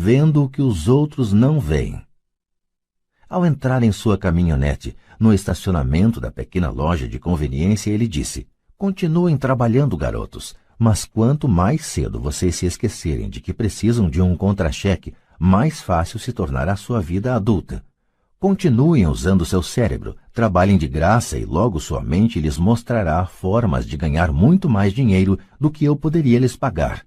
vendo o que os outros não veem. Ao entrar em sua caminhonete, no estacionamento da pequena loja de conveniência, ele disse: continuem trabalhando, garotos, mas quanto mais cedo vocês se esquecerem de que precisam de um contra-cheque, mais fácil se tornará sua vida adulta. Continuem usando seu cérebro, trabalhem de graça e logo sua mente lhes mostrará formas de ganhar muito mais dinheiro do que eu poderia lhes pagar.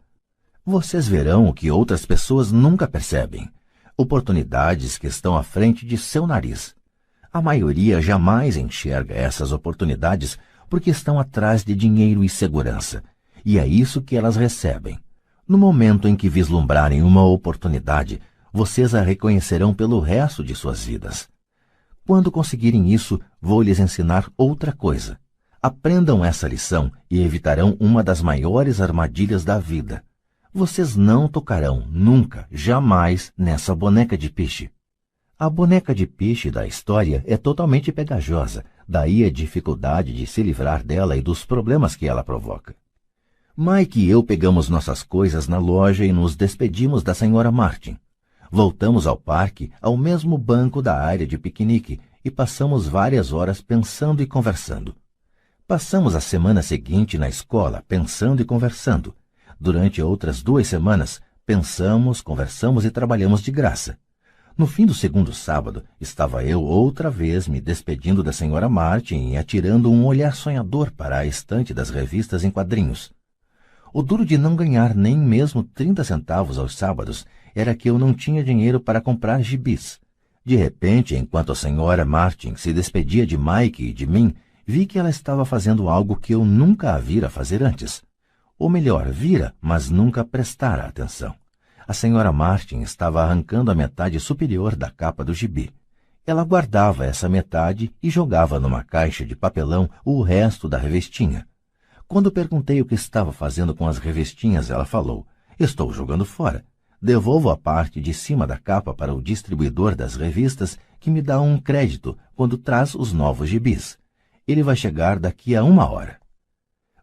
Vocês verão o que outras pessoas nunca percebem. Oportunidades que estão à frente de seu nariz. A maioria jamais enxerga essas oportunidades porque estão atrás de dinheiro e segurança. E é isso que elas recebem. No momento em que vislumbrarem uma oportunidade, vocês a reconhecerão pelo resto de suas vidas. Quando conseguirem isso, vou lhes ensinar outra coisa. Aprendam essa lição e evitarão uma das maiores armadilhas da vida. Vocês não tocarão nunca, jamais, nessa boneca de piche. A boneca de piche da história é totalmente pegajosa, daí a dificuldade de se livrar dela e dos problemas que ela provoca. Mike e eu pegamos nossas coisas na loja e nos despedimos da Sra. Martin. Voltamos ao parque, ao mesmo banco da área de piquenique, e passamos várias horas pensando e conversando. Passamos a semana seguinte na escola, pensando e conversando. Durante outras 2 semanas, pensamos, conversamos e trabalhamos de graça. No fim do segundo sábado, estava eu outra vez me despedindo da Sra. Martin e atirando um olhar sonhador para a estante das revistas em quadrinhos. O duro de não ganhar nem mesmo 30 centavos aos sábados era que eu não tinha dinheiro para comprar gibis. De repente, enquanto a Sra. Martin se despedia de Mike e de mim, vi que ela estava fazendo algo que eu nunca a vira fazer antes. Ou melhor, vira, mas nunca prestara atenção. A Sra. Martin estava arrancando a metade superior da capa do gibi. Ela guardava essa metade e jogava numa caixa de papelão o resto da revistinha. Quando perguntei o que estava fazendo com as revistinhas, ela falou: estou jogando fora. Devolvo a parte de cima da capa para o distribuidor das revistas, que me dá um crédito quando traz os novos gibis. Ele vai chegar daqui a 1 hora.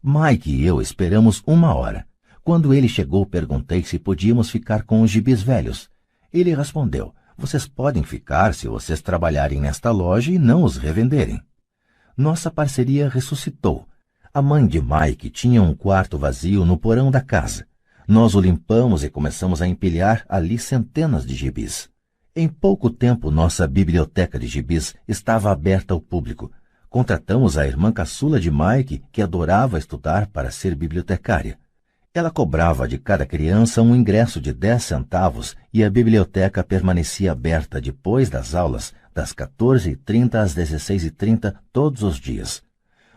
Mike e eu esperamos 1 hora. Quando ele chegou, perguntei se podíamos ficar com os gibis velhos. Ele respondeu: vocês podem ficar se vocês trabalharem nesta loja e não os revenderem. Nossa parceria ressuscitou. A mãe de Mike tinha um quarto vazio no porão da casa. Nós o limpamos e começamos a empilhar ali centenas de gibis. Em pouco tempo, nossa biblioteca de gibis estava aberta ao público. Contratamos a irmã caçula de Mike, que adorava estudar, para ser bibliotecária. Ela cobrava de cada criança um ingresso de 10 centavos e a biblioteca permanecia aberta depois das aulas, das 14h30 às 16h30, todos os dias.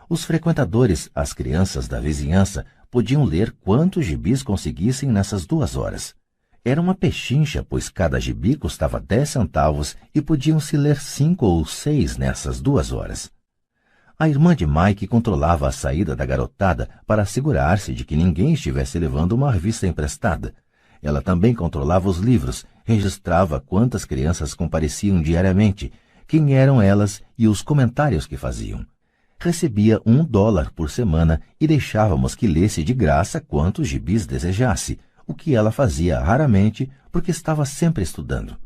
Os frequentadores, as crianças da vizinhança, podiam ler quantos gibis conseguissem nessas 2 horas. Era uma pechincha, pois cada gibi custava 10 centavos e podiam-se ler 5 ou 6 nessas 2 horas. A irmã de Mike controlava a saída da garotada para assegurar-se de que ninguém estivesse levando uma revista emprestada. Ela também controlava os livros, registrava quantas crianças compareciam diariamente, quem eram elas e os comentários que faziam. Recebia $1 por semana e deixávamos que lesse de graça quantos gibis desejasse, o que ela fazia raramente porque estava sempre estudando.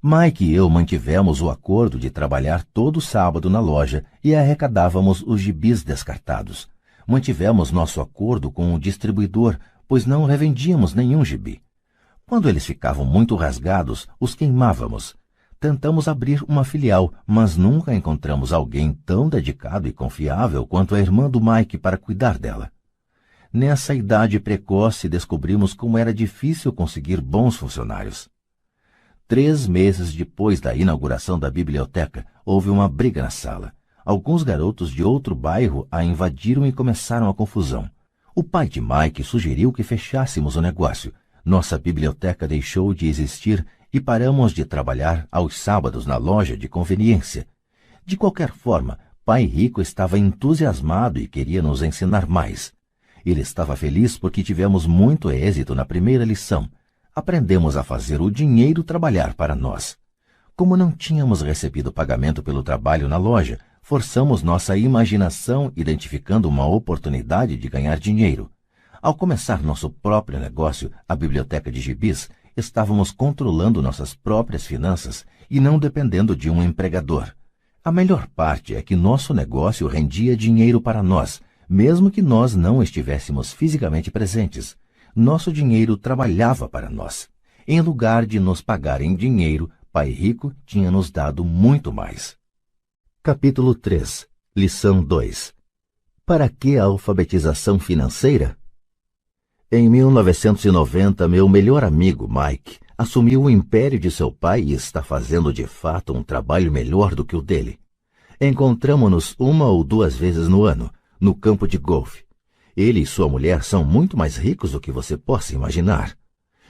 Mike e eu mantivemos o acordo de trabalhar todo sábado na loja e arrecadávamos os gibis descartados. Mantivemos nosso acordo com o distribuidor, pois não revendíamos nenhum gibi. Quando eles ficavam muito rasgados, os queimávamos. Tentamos abrir uma filial, mas nunca encontramos alguém tão dedicado e confiável quanto a irmã do Mike para cuidar dela. Nessa idade precoce, descobrimos como era difícil conseguir bons funcionários. 3 meses depois da inauguração da biblioteca, houve uma briga na sala. Alguns garotos de outro bairro a invadiram e começaram a confusão. O pai de Mike sugeriu que fechássemos o negócio. Nossa biblioteca deixou de existir e paramos de trabalhar aos sábados na loja de conveniência. De qualquer forma, Pai Rico estava entusiasmado e queria nos ensinar mais. Ele estava feliz porque tivemos muito êxito na primeira lição. Aprendemos a fazer o dinheiro trabalhar para nós. Como não tínhamos recebido pagamento pelo trabalho na loja, forçamos nossa imaginação identificando uma oportunidade de ganhar dinheiro. Ao começar nosso próprio negócio, a biblioteca de gibis, Estávamos controlando nossas próprias finanças e não dependendo de um empregador. A melhor parte é que nosso negócio rendia dinheiro para nós, mesmo que nós não estivéssemos fisicamente presentes. Nosso dinheiro trabalhava para nós. Em lugar de nos pagar em dinheiro, Pai Rico tinha nos dado muito mais. Capítulo 3. Lição 2. Para que a alfabetização financeira? Em 1990, meu melhor amigo, Mike, assumiu o império de seu pai e está fazendo de fato um trabalho melhor do que o dele. Encontramo-nos 1 ou 2 vezes no ano, no campo de golfe. Ele e sua mulher são muito mais ricos do que você possa imaginar.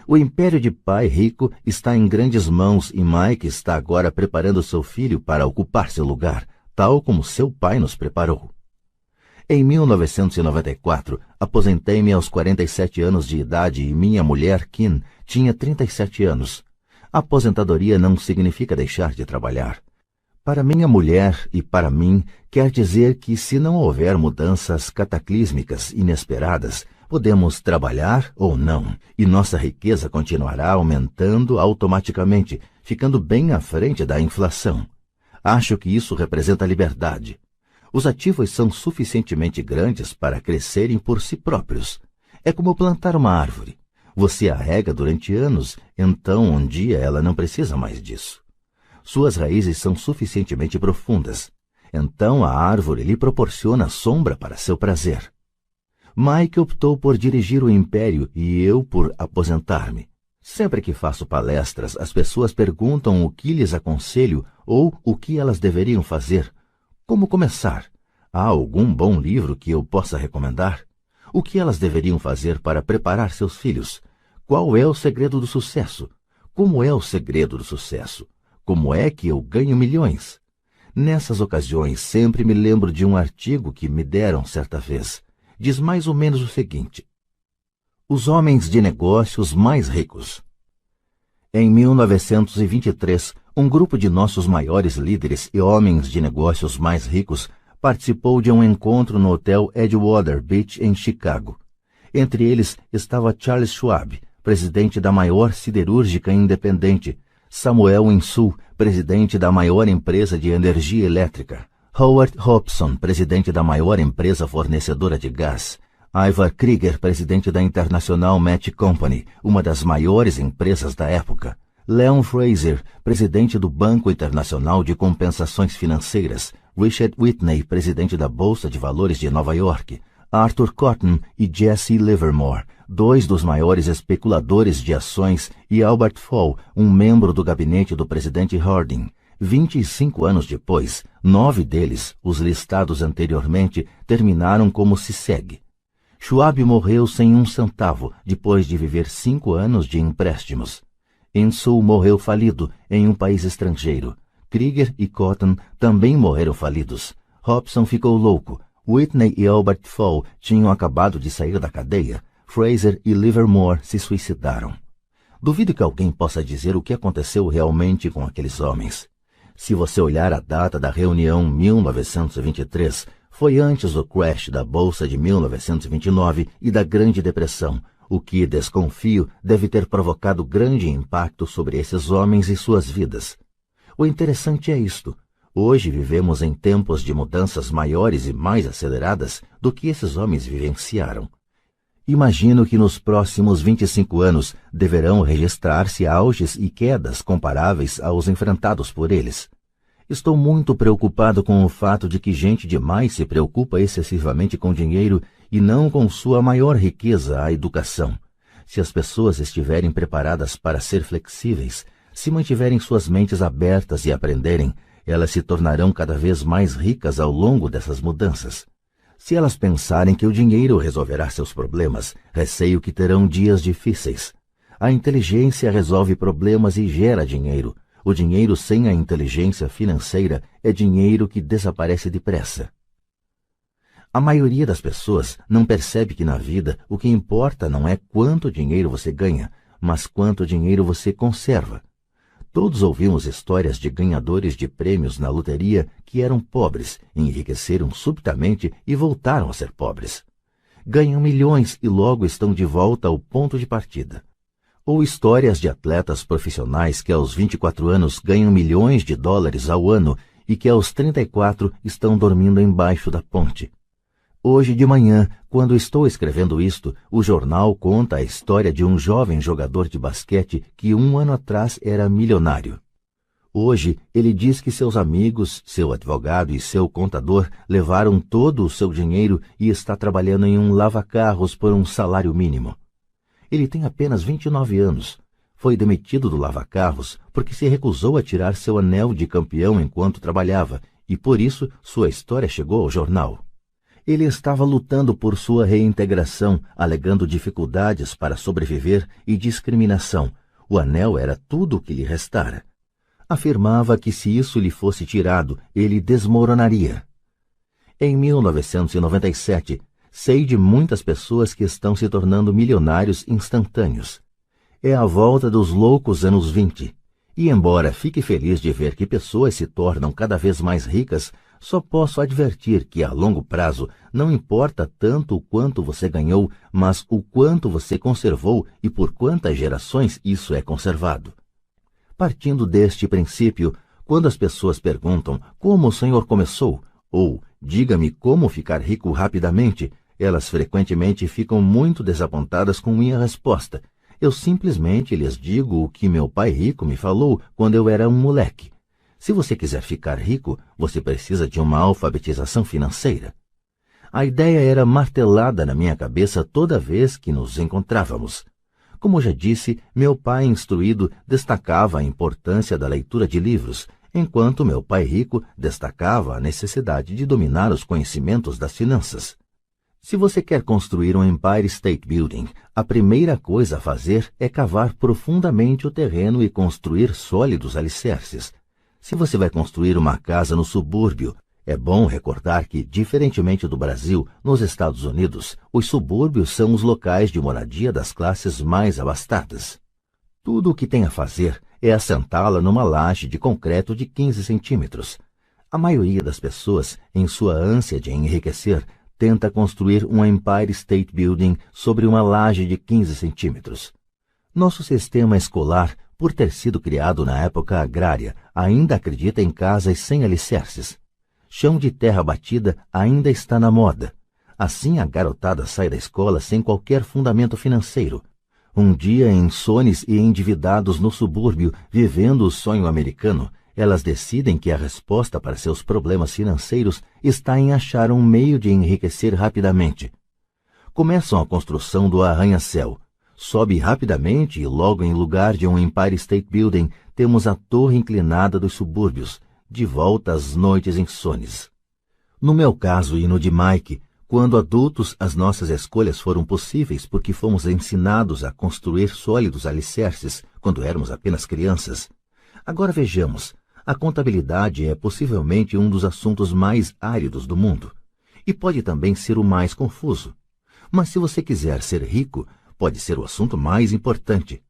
O império de Pai Rico está em grandes mãos e Mike está agora preparando seu filho para ocupar seu lugar, tal como seu pai nos preparou. Em 1994, aposentei-me aos 47 anos de idade e minha mulher, Kim, tinha 37 anos. A aposentadoria não significa deixar de trabalhar. Para minha mulher e para mim, quer dizer que se não houver mudanças cataclísmicas inesperadas, podemos trabalhar ou não, e nossa riqueza continuará aumentando automaticamente, ficando bem à frente da inflação. Acho que isso representa liberdade. Os ativos são suficientemente grandes para crescerem por si próprios. É como plantar uma árvore. Você a rega durante anos, então um dia ela não precisa mais disso. Suas raízes são suficientemente profundas. Então a árvore lhe proporciona sombra para seu prazer. Mike optou por dirigir o império e eu por aposentar-me. Sempre que faço palestras, as pessoas perguntam o que lhes aconselho ou o que elas deveriam fazer. Como começar? Há algum bom livro que eu possa recomendar? O que elas deveriam fazer para preparar seus filhos? Qual é o segredo do sucesso? Como é o segredo do sucesso? Como é que eu ganho milhões? Nessas ocasiões, sempre me lembro de um artigo que me deram certa vez. Diz mais ou menos o seguinte: os homens de negócios mais ricos. Em 1923, um grupo de nossos maiores líderes e homens de negócios mais ricos participou de um encontro no hotel Edgewater Beach, em Chicago. Entre eles estava Charles Schwab, presidente da maior siderúrgica independente, Samuel Insull, presidente da maior empresa de energia elétrica, Howard Hobson, presidente da maior empresa fornecedora de gás, Ivar Krieger, presidente da International Match Company, uma das maiores empresas da época, Leon Fraser, presidente do Banco Internacional de Compensações Financeiras, Richard Whitney, presidente da Bolsa de Valores de Nova York, Arthur Cotton e Jesse Livermore, 2 dos maiores especuladores de ações, e Albert Fall, um membro do gabinete do presidente Harding. 25 anos depois, 9 deles, os listados anteriormente, terminaram como se segue. Schwab morreu sem um centavo, depois de viver 5 anos de empréstimos. Insull morreu falido em um país estrangeiro. Krieger e Cotton também morreram falidos. Hobson ficou louco. Whitney e Albert Fall tinham acabado de sair da cadeia. Fraser e Livermore se suicidaram. Duvido que alguém possa dizer o que aconteceu realmente com aqueles homens. Se você olhar a data da reunião 1923, foi antes do crash da Bolsa de 1929 e da Grande Depressão, o que, desconfio, deve ter provocado grande impacto sobre esses homens e suas vidas. O interessante é isto. Hoje vivemos em tempos de mudanças maiores e mais aceleradas do que esses homens vivenciaram. Imagino que nos próximos 25 anos deverão registrar-se auges e quedas comparáveis aos enfrentados por eles. Estou muito preocupado com o fato de que gente demais se preocupa excessivamente com dinheiro e não com sua maior riqueza, a educação. Se as pessoas estiverem preparadas para ser flexíveis, se mantiverem suas mentes abertas e aprenderem, elas se tornarão cada vez mais ricas ao longo dessas mudanças. Se elas pensarem que o dinheiro resolverá seus problemas, receio que terão dias difíceis. A inteligência resolve problemas e gera dinheiro. O dinheiro sem a inteligência financeira é dinheiro que desaparece depressa. A maioria das pessoas não percebe que na vida o que importa não é quanto dinheiro você ganha, mas quanto dinheiro você conserva. Todos ouvimos histórias de ganhadores de prêmios na loteria que eram pobres, enriqueceram subitamente e voltaram a ser pobres. Ganham milhões e logo estão de volta ao ponto de partida. ou histórias de atletas profissionais que aos 24 anos ganham milhões de dólares ao ano e que aos 34 estão dormindo embaixo da ponte. Hoje de manhã, quando estou escrevendo isto, o jornal conta a história de um jovem jogador de basquete que 1 ano atrás era milionário. Hoje, ele diz que seus amigos, seu advogado e seu contador levaram todo o seu dinheiro e está trabalhando em um lava-carros por um salário mínimo. Ele tem apenas 29 anos. Foi demitido do lava-carros porque se recusou a tirar seu anel de campeão enquanto trabalhava e, por isso, sua história chegou ao jornal. Ele estava lutando por sua reintegração, alegando dificuldades para sobreviver e discriminação. O anel era tudo o que lhe restara. Afirmava que se isso lhe fosse tirado, ele desmoronaria. Em 1997, sei de muitas pessoas que estão se tornando milionários instantâneos. É a volta dos loucos anos 20. E embora fique feliz de ver que pessoas se tornam cada vez mais ricas, só posso advertir que a longo prazo não importa tanto o quanto você ganhou, mas o quanto você conservou e por quantas gerações isso é conservado. Partindo deste princípio, quando as pessoas perguntam como o senhor começou, ou diga-me como ficar rico rapidamente, elas frequentemente ficam muito desapontadas com minha resposta. Eu simplesmente lhes digo o que meu pai rico me falou quando eu era um moleque. Se você quiser ficar rico, você precisa de uma alfabetização financeira. A ideia era martelada na minha cabeça toda vez que nos encontrávamos. Como já disse, meu pai instruído destacava a importância da leitura de livros, enquanto meu pai rico destacava a necessidade de dominar os conhecimentos das finanças. Se você quer construir um Empire State Building, a primeira coisa a fazer é cavar profundamente o terreno e construir sólidos alicerces. Se você vai construir uma casa no subúrbio, é bom recordar que, diferentemente do Brasil, nos Estados Unidos, os subúrbios são os locais de moradia das classes mais abastadas. Tudo o que tem a fazer é assentá-la numa laje de concreto de 15 centímetros. A maioria das pessoas, em sua ânsia de enriquecer, tenta construir um Empire State Building sobre uma laje de 15 centímetros. Nosso sistema escolar, por ter sido criado na época agrária, ainda acredita em casas sem alicerces. Chão de terra batida ainda está na moda. Assim a garotada sai da escola sem qualquer fundamento financeiro. Um dia, insones e endividados no subúrbio, vivendo o sonho americano, elas decidem que a resposta para seus problemas financeiros está em achar um meio de enriquecer rapidamente. Começam a construção do arranha-céu. Sobe rapidamente e logo em lugar de um Empire State Building temos a torre inclinada dos subúrbios, de volta às noites insones. No meu caso e no de Mike, quando adultos as nossas escolhas foram possíveis porque fomos ensinados a construir sólidos alicerces quando éramos apenas crianças. Agora vejamos, a contabilidade é possivelmente um dos assuntos mais áridos do mundo e pode também ser o mais confuso. Mas se você quiser ser rico, pode ser o assunto mais importante.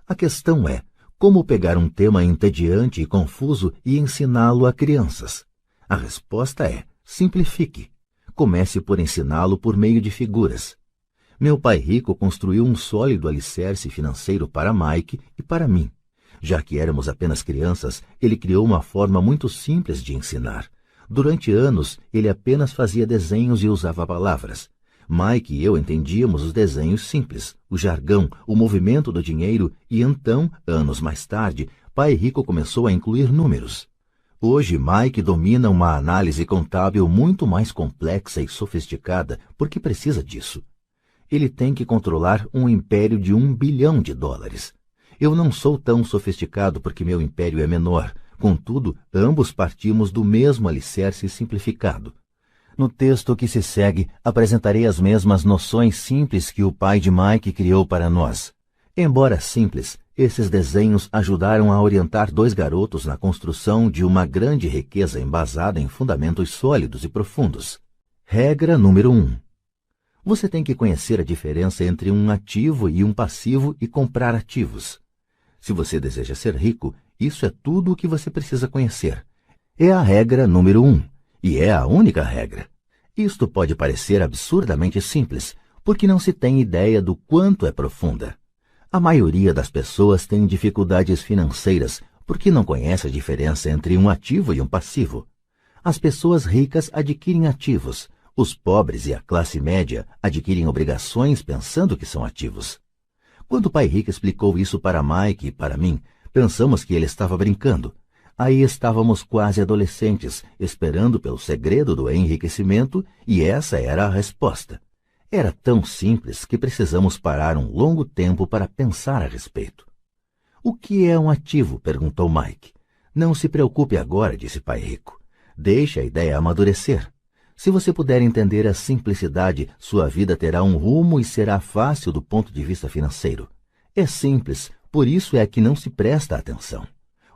A questão é, como pegar um tema entediante e confuso e ensiná-lo a crianças? A resposta é, simplifique. Comece por ensiná-lo por meio de figuras. Meu pai rico construiu um sólido alicerce financeiro para Mike e para mim. Já que éramos apenas crianças, ele criou uma forma muito simples de ensinar. Durante anos, ele apenas fazia desenhos e usava palavras. Mike e eu entendíamos os desenhos simples, o jargão, o movimento do dinheiro e então, anos mais tarde, Pai Rico começou a incluir números. Hoje, Mike domina uma análise contábil muito mais complexa e sofisticada porque precisa disso. Ele tem que controlar um império de $1 bilhão. Eu não sou tão sofisticado porque meu império é menor, contudo, ambos partimos do mesmo alicerce simplificado. No texto que se segue, apresentarei as mesmas noções simples que o pai de Mike criou para nós. Embora simples, esses desenhos ajudaram a orientar 2 garotos na construção de uma grande riqueza embasada em fundamentos sólidos e profundos. Regra número 1. Você tem que conhecer a diferença entre um ativo e um passivo e comprar ativos. Se você deseja ser rico, isso é tudo o que você precisa conhecer. É a regra número 1. E é a única regra. Isto pode parecer absurdamente simples, porque não se tem ideia do quanto é profunda. A maioria das pessoas tem dificuldades financeiras porque não conhece a diferença entre um ativo e um passivo. As pessoas ricas adquirem ativos. Os pobres e a classe média adquirem obrigações pensando que são ativos. Quando o pai rico explicou isso para Mike e para mim, pensamos que ele estava brincando. Aí estávamos quase adolescentes, esperando pelo segredo do enriquecimento, e essa era a resposta. Era tão simples que precisamos parar um longo tempo para pensar a respeito. O que é um ativo? Perguntou Mike. Não se preocupe agora, disse pai rico. Deixe a ideia amadurecer. Se você puder entender a simplicidade, sua vida terá um rumo e será fácil do ponto de vista financeiro. É simples, por isso é que não se presta atenção.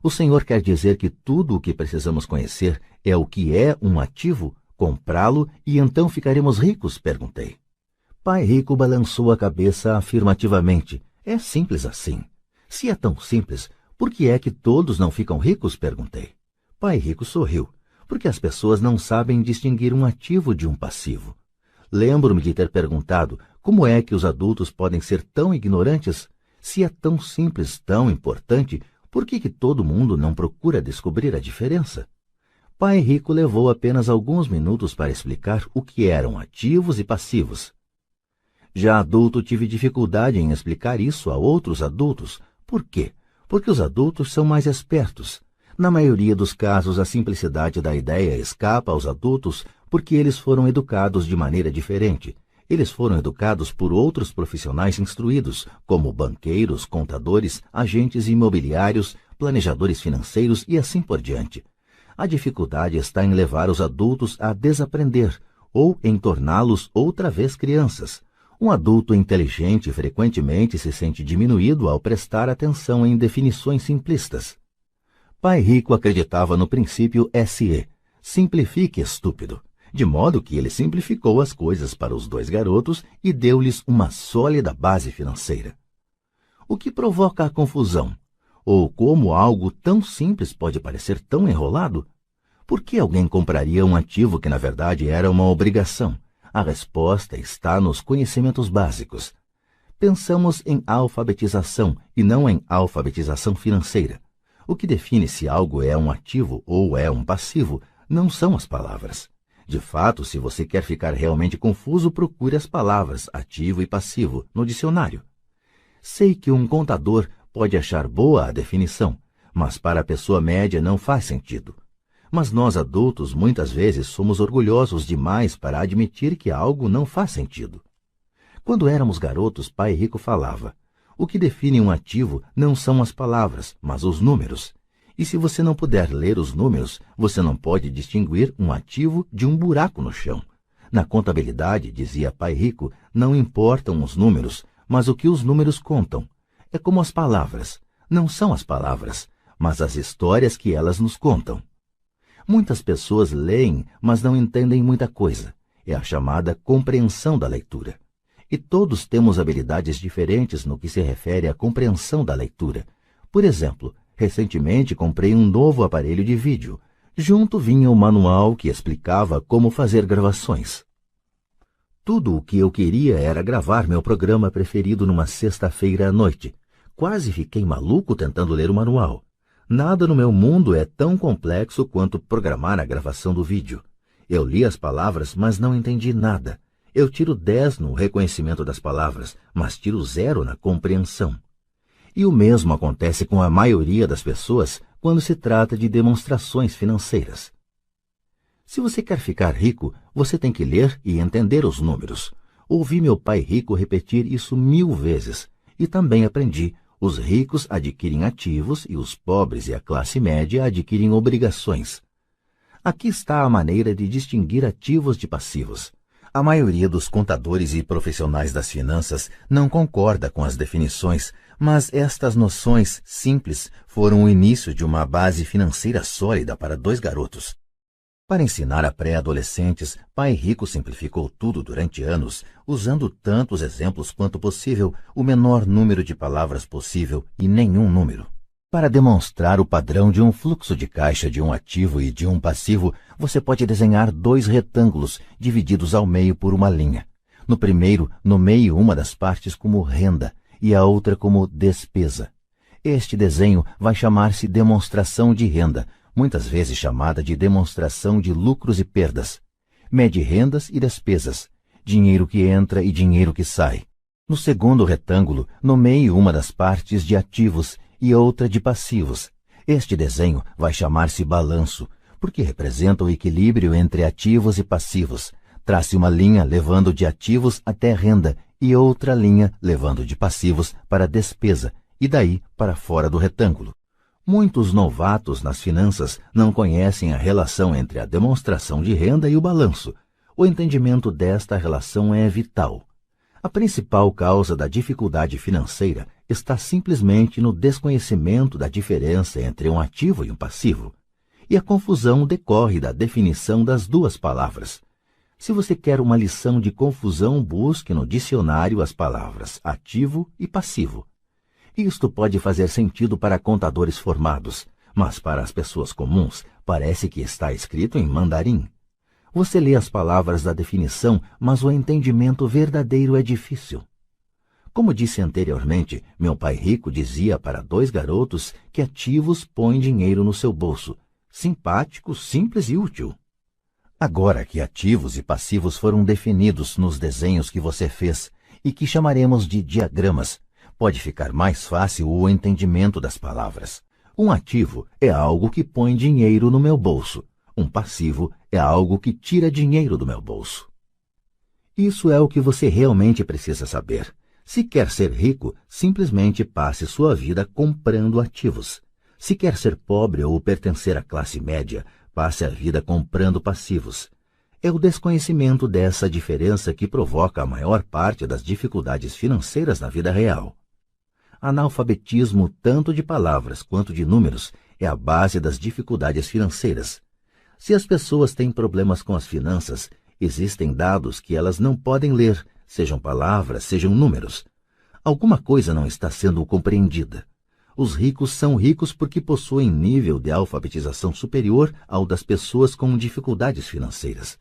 O Senhor quer dizer que tudo o que precisamos conhecer é o que é um ativo, comprá-lo e então ficaremos ricos? Perguntei. Pai rico balançou a cabeça afirmativamente. É simples assim. Se é tão simples, por que é que todos não ficam ricos? Perguntei. Pai rico sorriu. Porque as pessoas não sabem distinguir um ativo de um passivo. Lembro-me de ter perguntado como é que os adultos podem ser tão ignorantes? Se é tão simples, tão importante, por que todo mundo não procura descobrir a diferença? Pai rico levou apenas alguns minutos para explicar o que eram ativos e passivos. Já adulto, tive dificuldade em explicar isso a outros adultos. Por quê? Porque os adultos são mais espertos. Na maioria dos casos, a simplicidade da ideia escapa aos adultos porque eles foram educados de maneira diferente. Eles foram educados por outros profissionais instruídos, como banqueiros, contadores, agentes imobiliários, planejadores financeiros e assim por diante. A dificuldade está em levar os adultos a desaprender ou em torná-los outra vez crianças. Um adulto inteligente frequentemente se sente diminuído ao prestar atenção em definições simplistas. Pai rico acreditava no princípio SE, simplifique estúpido, de modo que ele simplificou as coisas para os dois garotos e deu-lhes uma sólida base financeira. O que provoca a confusão? Ou como algo tão simples pode parecer tão enrolado? Por que alguém compraria um ativo que na verdade era uma obrigação? A resposta está nos conhecimentos básicos. Pensamos em alfabetização e não em alfabetização financeira. O que define se algo é um ativo ou é um passivo não são as palavras. De fato, se você quer ficar realmente confuso, procure as palavras ativo e passivo no dicionário. Sei que um contador pode achar boa a definição, mas para a pessoa média não faz sentido. Mas nós adultos muitas vezes somos orgulhosos demais para admitir que algo não faz sentido. Quando éramos garotos, pai rico falava: o que define um ativo não são as palavras, mas os números. E se você não puder ler os números, você não pode distinguir um ativo de um buraco no chão. Na contabilidade, dizia pai rico, não importam os números, mas o que os números contam. É como as palavras. Não são as palavras, mas as histórias que elas nos contam. Muitas pessoas leem, mas não entendem muita coisa. É a chamada compreensão da leitura. E todos temos habilidades diferentes no que se refere à compreensão da leitura. Por exemplo, recentemente comprei um novo aparelho de vídeo. Junto vinha um manual que explicava como fazer gravações. Tudo o que eu queria era gravar meu programa preferido numa sexta-feira à noite. Quase fiquei maluco tentando ler o manual. Nada no meu mundo é tão complexo quanto programar a gravação do vídeo. Eu li as palavras, mas não entendi nada. Eu tiro 10 no reconhecimento das palavras, mas tiro 0 na compreensão. E o mesmo acontece com a maioria das pessoas quando se trata de demonstrações financeiras. Se você quer ficar rico, você tem que ler e entender os números. Ouvi meu pai rico repetir isso 1000 vezes e também aprendi. Os ricos adquirem ativos e os pobres e a classe média adquirem obrigações. Aqui está a maneira de distinguir ativos de passivos. A maioria dos contadores e profissionais das finanças não concorda com as definições, mas estas noções simples foram o início de uma base financeira sólida para 2 garotos. Para ensinar a pré-adolescentes, pai rico simplificou tudo durante anos, usando tantos exemplos quanto possível, o menor número de palavras possível e nenhum número. Para demonstrar o padrão de um fluxo de caixa de um ativo e de um passivo, você pode desenhar 2 retângulos divididos ao meio por uma linha. No primeiro, nomeie uma das partes como renda e a outra como despesa. Este desenho vai chamar-se demonstração de renda, muitas vezes chamada de demonstração de lucros e perdas. Mede rendas e despesas, dinheiro que entra e dinheiro que sai. No segundo retângulo, nomeie uma das partes de ativos e outra de passivos. Este desenho vai chamar-se balanço, porque representa o equilíbrio entre ativos e passivos. Trace uma linha levando de ativos até renda e outra linha levando de passivos para despesa e daí para fora do retângulo. Muitos novatos nas finanças não conhecem a relação entre a demonstração de renda e o balanço. O entendimento desta relação é vital. A principal causa da dificuldade financeira está simplesmente no desconhecimento da diferença entre um ativo e um passivo. E a confusão decorre da definição das duas palavras. Se você quer uma lição de confusão, busque no dicionário as palavras ativo e passivo. Isto pode fazer sentido para contadores formados, mas para as pessoas comuns parece que está escrito em mandarim. Você lê as palavras da definição, mas o entendimento verdadeiro é difícil. Como disse anteriormente, meu pai rico dizia para 2 garotos que ativos põem dinheiro no seu bolso. Simpático, simples e útil. Agora que ativos e passivos foram definidos nos desenhos que você fez e que chamaremos de diagramas, pode ficar mais fácil o entendimento das palavras. Um ativo é algo que põe dinheiro no meu bolso. Um passivo é algo que tira dinheiro do meu bolso. Isso é o que você realmente precisa saber. Se quer ser rico, simplesmente passe sua vida comprando ativos. Se quer ser pobre ou pertencer à classe média, passe a vida comprando passivos. É o desconhecimento dessa diferença que provoca a maior parte das dificuldades financeiras na vida real. Analfabetismo, tanto de palavras quanto de números, é a base das dificuldades financeiras. Se as pessoas têm problemas com as finanças, existem dados que elas não podem ler, sejam palavras, sejam números. Alguma coisa não está sendo compreendida. Os ricos são ricos porque possuem nível de alfabetização superior ao das pessoas com dificuldades financeiras.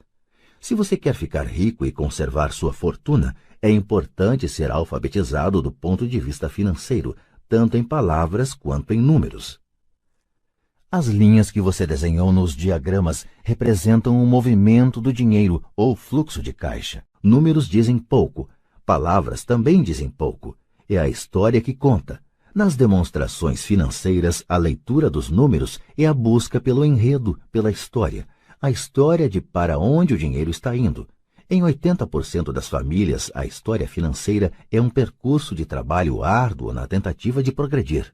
Se você quer ficar rico e conservar sua fortuna, é importante ser alfabetizado do ponto de vista financeiro, tanto em palavras quanto em números. As linhas que você desenhou nos diagramas representam o movimento do dinheiro ou fluxo de caixa. Números dizem pouco, palavras também dizem pouco. É a história que conta. Nas demonstrações financeiras, a leitura dos números é a busca pelo enredo, pela história. A história de para onde o dinheiro está indo. Em 80% das famílias, a história financeira é um percurso de trabalho árduo na tentativa de progredir.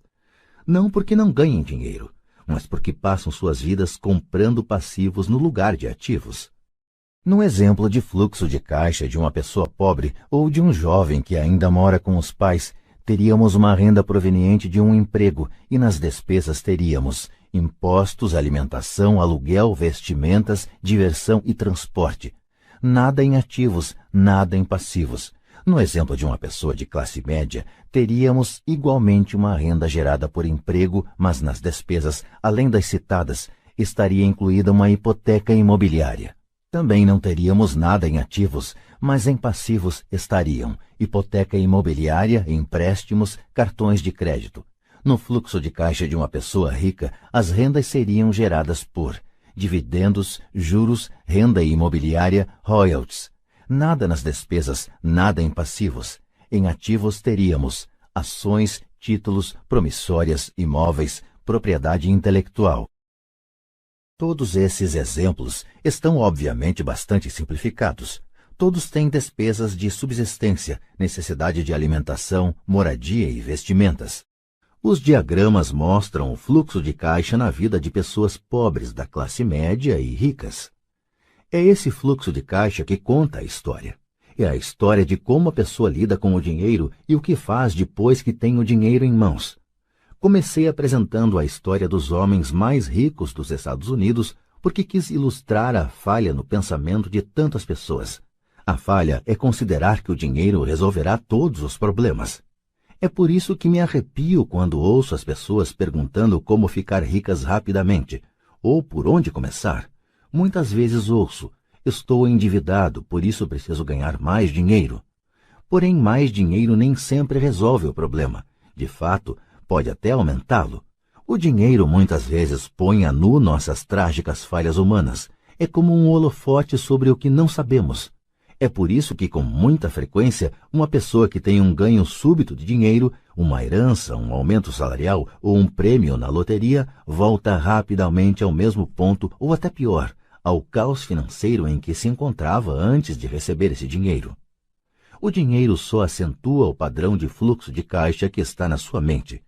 Não porque não ganhem dinheiro, mas porque passam suas vidas comprando passivos no lugar de ativos. No exemplo de fluxo de caixa de uma pessoa pobre ou de um jovem que ainda mora com os pais, teríamos uma renda proveniente de um emprego e nas despesas teríamos impostos, alimentação, aluguel, vestimentas, diversão e transporte. Nada em ativos, nada em passivos. No exemplo de uma pessoa de classe média, teríamos igualmente uma renda gerada por emprego, mas nas despesas, além das citadas, estaria incluída uma hipoteca imobiliária. Também não teríamos nada em ativos, mas em passivos estariam hipoteca imobiliária, empréstimos, cartões de crédito. No fluxo de caixa de uma pessoa rica, as rendas seriam geradas por dividendos, juros, renda imobiliária, royalties. Nada nas despesas, nada em passivos. Em ativos teríamos ações, títulos, promissórias, imóveis, propriedade intelectual. Todos esses exemplos estão obviamente bastante simplificados. Todos têm despesas de subsistência, necessidade de alimentação, moradia e vestimentas. Os diagramas mostram o fluxo de caixa na vida de pessoas pobres da classe média e ricas. É esse fluxo de caixa que conta a história. É a história de como a pessoa lida com o dinheiro e o que faz depois que tem o dinheiro em mãos. Comecei apresentando a história dos homens mais ricos dos Estados Unidos porque quis ilustrar a falha no pensamento de tantas pessoas. A falha é considerar que o dinheiro resolverá todos os problemas. É por isso que me arrepio quando ouço as pessoas perguntando como ficar ricas rapidamente, ou por onde começar. Muitas vezes ouço, estou endividado, por isso preciso ganhar mais dinheiro. Porém, mais dinheiro nem sempre resolve o problema. De fato, pode até aumentá-lo. O dinheiro muitas vezes põe a nu nossas trágicas falhas humanas. É como um holofote sobre o que não sabemos. É por isso que, com muita frequência, uma pessoa que tem um ganho súbito de dinheiro, uma herança, um aumento salarial ou um prêmio na loteria, volta rapidamente ao mesmo ponto ou até pior, ao caos financeiro em que se encontrava antes de receber esse dinheiro. O dinheiro só acentua o padrão de fluxo de caixa que está na sua mente.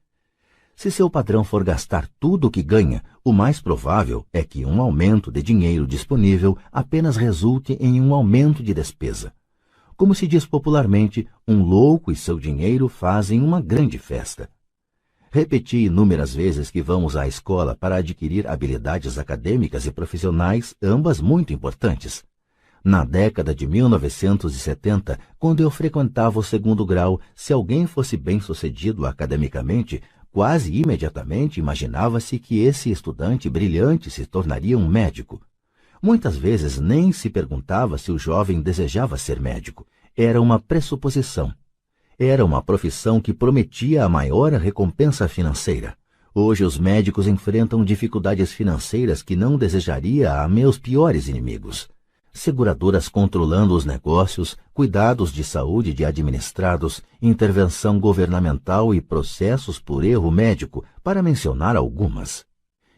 Se seu padrão for gastar tudo o que ganha, o mais provável é que um aumento de dinheiro disponível apenas resulte em um aumento de despesa. Como se diz popularmente, um louco e seu dinheiro fazem uma grande festa. Repeti inúmeras vezes que vamos à escola para adquirir habilidades acadêmicas e profissionais, ambas muito importantes. Na década de 1970, quando eu frequentava o 2º grau, se alguém fosse bem-sucedido academicamente, quase imediatamente imaginava-se que esse estudante brilhante se tornaria um médico. Muitas vezes nem se perguntava se o jovem desejava ser médico. Era uma pressuposição. Era uma profissão que prometia a maior recompensa financeira. Hoje os médicos enfrentam dificuldades financeiras que não desejaria a meus piores inimigos. Seguradoras controlando os negócios, cuidados de saúde de administrados, intervenção governamental e processos por erro médico, para mencionar algumas.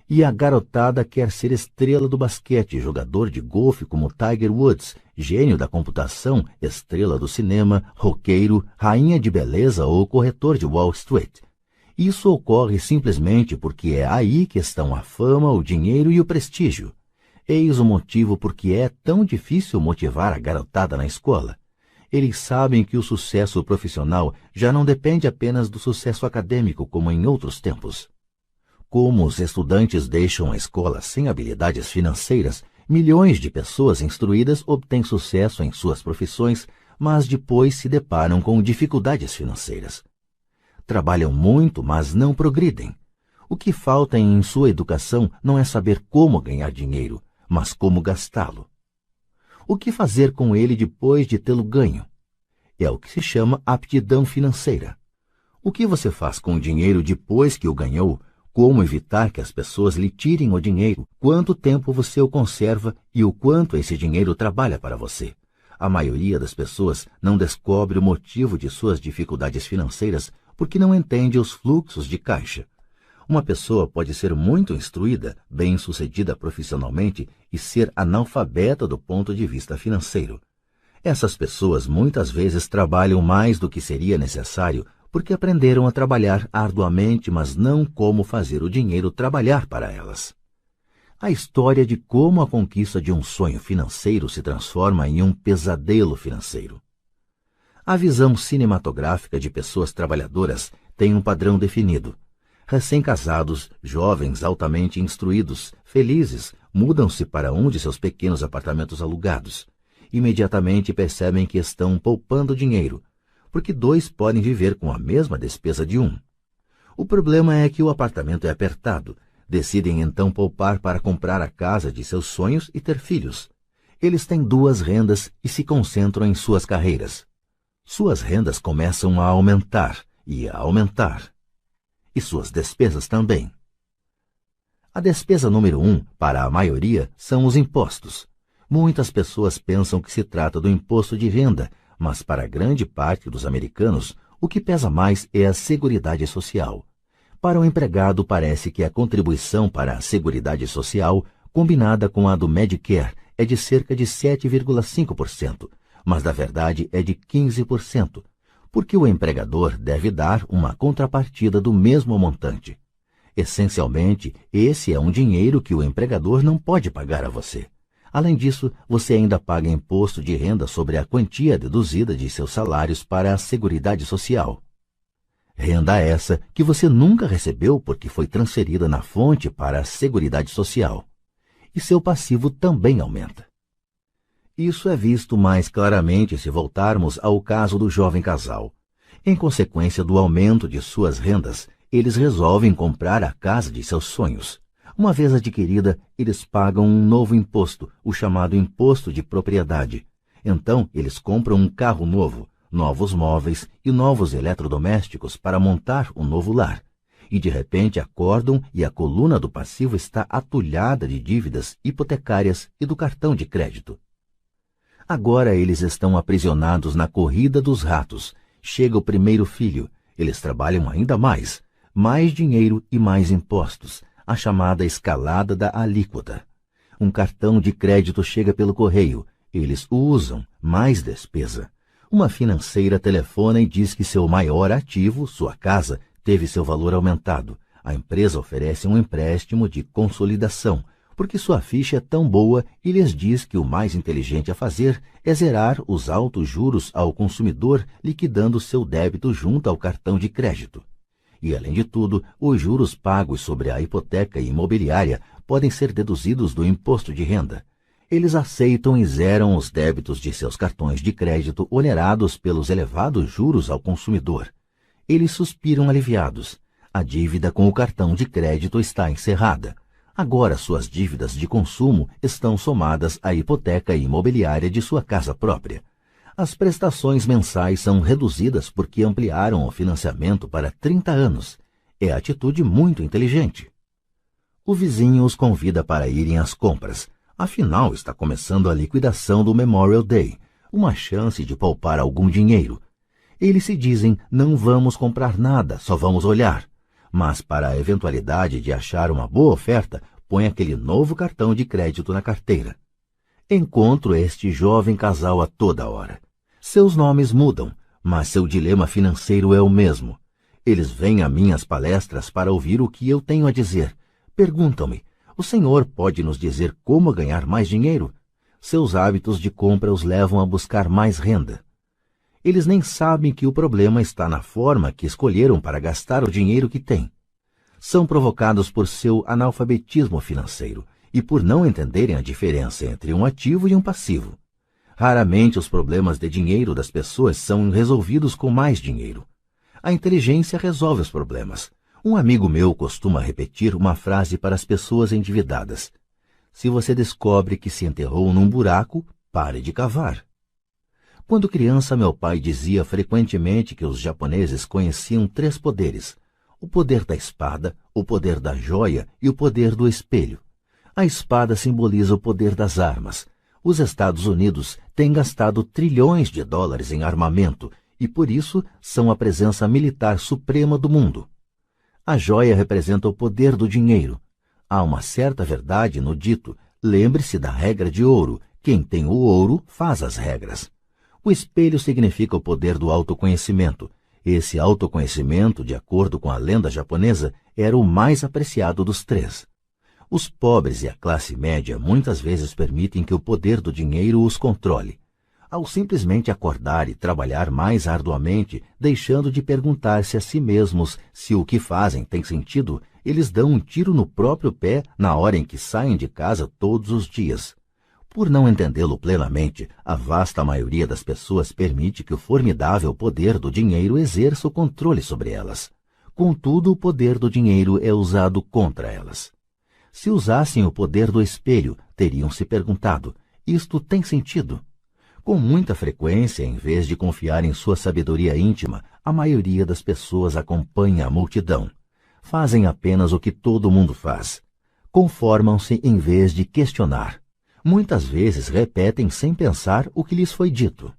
E a garotada quer ser estrela do basquete, jogador de golfe como Tiger Woods, gênio da computação, estrela do cinema, roqueiro, rainha de beleza ou corretor de Wall Street. Isso ocorre simplesmente porque é aí que estão a fama, o dinheiro e o prestígio. Eis o motivo por que é tão difícil motivar a garotada na escola. Eles sabem que o sucesso profissional já não depende apenas do sucesso acadêmico como em outros tempos. Como os estudantes deixam a escola sem habilidades financeiras, milhões de pessoas instruídas obtêm sucesso em suas profissões, mas depois se deparam com dificuldades financeiras. Trabalham muito, mas não progridem. O que falta em sua educação não é saber como ganhar dinheiro, mas como gastá-lo. O que fazer com ele depois de tê-lo ganho? É o que se chama aptidão financeira. O que você faz com o dinheiro depois que o ganhou? Como evitar que as pessoas lhe tirem o dinheiro? Quanto tempo você o conserva e o quanto esse dinheiro trabalha para você? A maioria das pessoas não descobre o motivo de suas dificuldades financeiras porque não entende os fluxos de caixa. Uma pessoa pode ser muito instruída, bem-sucedida profissionalmente e ser analfabeta do ponto de vista financeiro. Essas pessoas muitas vezes trabalham mais do que seria necessário porque aprenderam a trabalhar arduamente, mas não como fazer o dinheiro trabalhar para elas. A história de como a conquista de um sonho financeiro se transforma em um pesadelo financeiro. A visão cinematográfica de pessoas trabalhadoras tem um padrão definido. Recém-casados, jovens altamente instruídos, felizes, mudam-se para um de seus pequenos apartamentos alugados. Imediatamente percebem que estão poupando dinheiro, porque dois podem viver com a mesma despesa de um. O problema é que o apartamento é apertado. Decidem então poupar para comprar a casa de seus sonhos e ter filhos. Eles têm duas rendas e se concentram em suas carreiras. Suas rendas começam a aumentar e a aumentar. E suas despesas também. A despesa número 1, para a maioria, são os impostos. Muitas pessoas pensam que se trata do imposto de renda, mas para grande parte dos americanos, o que pesa mais é a Seguridade Social. Para o empregado, parece que a contribuição para a Seguridade Social, combinada com a do Medicare, é de cerca de 7,5%, mas na verdade é de 15%. Porque o empregador deve dar uma contrapartida do mesmo montante. Essencialmente, esse é um dinheiro que o empregador não pode pagar a você. Além disso, você ainda paga imposto de renda sobre a quantia deduzida de seus salários para a Seguridade Social. Renda essa que você nunca recebeu porque foi transferida na fonte para a Seguridade Social. E seu passivo também aumenta. Isso é visto mais claramente se voltarmos ao caso do jovem casal. Em consequência do aumento de suas rendas, eles resolvem comprar a casa de seus sonhos. Uma vez adquirida, eles pagam um novo imposto, o chamado imposto de propriedade. Então, eles compram um carro novo. novos móveis e novos eletrodomésticos para montar um novo lar. E de repente acordam e a coluna do passivo está atulhada de dívidas hipotecárias e do cartão de crédito. Agora eles estão aprisionados na corrida dos ratos. Chega o primeiro filho. Eles trabalham ainda mais dinheiro e mais impostos, a chamada escalada da alíquota. Um cartão de crédito chega pelo correio. Eles o usam, mais despesa. Uma financeira telefona e diz que seu maior ativo, sua casa, teve seu valor aumentado. A empresa oferece um empréstimo de consolidação, porque sua ficha é tão boa e lhes diz que o mais inteligente a fazer é zerar os altos juros ao consumidor, liquidando seu débito junto ao cartão de crédito. E, além de tudo, os juros pagos sobre a hipoteca imobiliária podem ser deduzidos do imposto de renda. Eles aceitam e zeram os débitos de seus cartões de crédito onerados pelos elevados juros ao consumidor. Eles suspiram aliviados. A dívida com o cartão de crédito está encerrada. Agora suas dívidas de consumo estão somadas à hipoteca imobiliária de sua casa própria. As prestações mensais são reduzidas porque ampliaram o financiamento para 30 anos. É atitude muito inteligente. O vizinho os convida para irem às compras. Afinal, está começando a liquidação do Memorial Day, uma chance de poupar algum dinheiro. Eles se dizem, não vamos comprar nada, só vamos olhar. Mas para a eventualidade de achar uma boa oferta, põe aquele novo cartão de crédito na carteira. Encontro este jovem casal a toda hora. Seus nomes mudam, mas seu dilema financeiro é o mesmo. Eles vêm a minhas palestras para ouvir o que eu tenho a dizer. Perguntam-me, o senhor pode nos dizer como ganhar mais dinheiro? Seus hábitos de compra os levam a buscar mais renda. Eles nem sabem que o problema está na forma que escolheram para gastar o dinheiro que têm. São provocados por seu analfabetismo financeiro e por não entenderem a diferença entre um ativo e um passivo. Raramente os problemas de dinheiro das pessoas são resolvidos com mais dinheiro. A inteligência resolve os problemas. Um amigo meu costuma repetir uma frase para as pessoas endividadas. Se você descobre que se enterrou num buraco, pare de cavar. Quando criança, meu pai dizia frequentemente que os japoneses conheciam 3 poderes: o poder da espada, o poder da joia e o poder do espelho. A espada simboliza o poder das armas. Os Estados Unidos têm gastado trilhões de dólares em armamento e, por isso, são a presença militar suprema do mundo. A joia representa o poder do dinheiro. Há uma certa verdade no dito, lembre-se da regra de ouro, quem tem o ouro faz as regras. O espelho significa o poder do autoconhecimento. Esse autoconhecimento, de acordo com a lenda japonesa, era o mais apreciado dos 3. Os pobres e a classe média muitas vezes permitem que o poder do dinheiro os controle. Ao simplesmente acordar e trabalhar mais arduamente, deixando de perguntar-se a si mesmos se o que fazem tem sentido, eles dão um tiro no próprio pé na hora em que saem de casa todos os dias. Por não entendê-lo plenamente, a vasta maioria das pessoas permite que o formidável poder do dinheiro exerça o controle sobre elas. Contudo, o poder do dinheiro é usado contra elas. Se usassem o poder do espelho, teriam se perguntado, isto tem sentido? Com muita frequência, em vez de confiar em sua sabedoria íntima, a maioria das pessoas acompanha a multidão. Fazem apenas o que todo mundo faz. Conformam-se em vez de questionar. Muitas vezes repetem sem pensar o que lhes foi dito.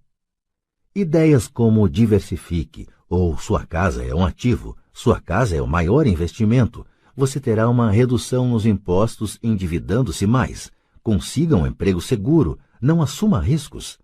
Ideias como diversifique, ou sua casa é um ativo, sua casa é o maior investimento, você terá uma redução nos impostos endividando-se mais, consiga um emprego seguro, não assuma riscos.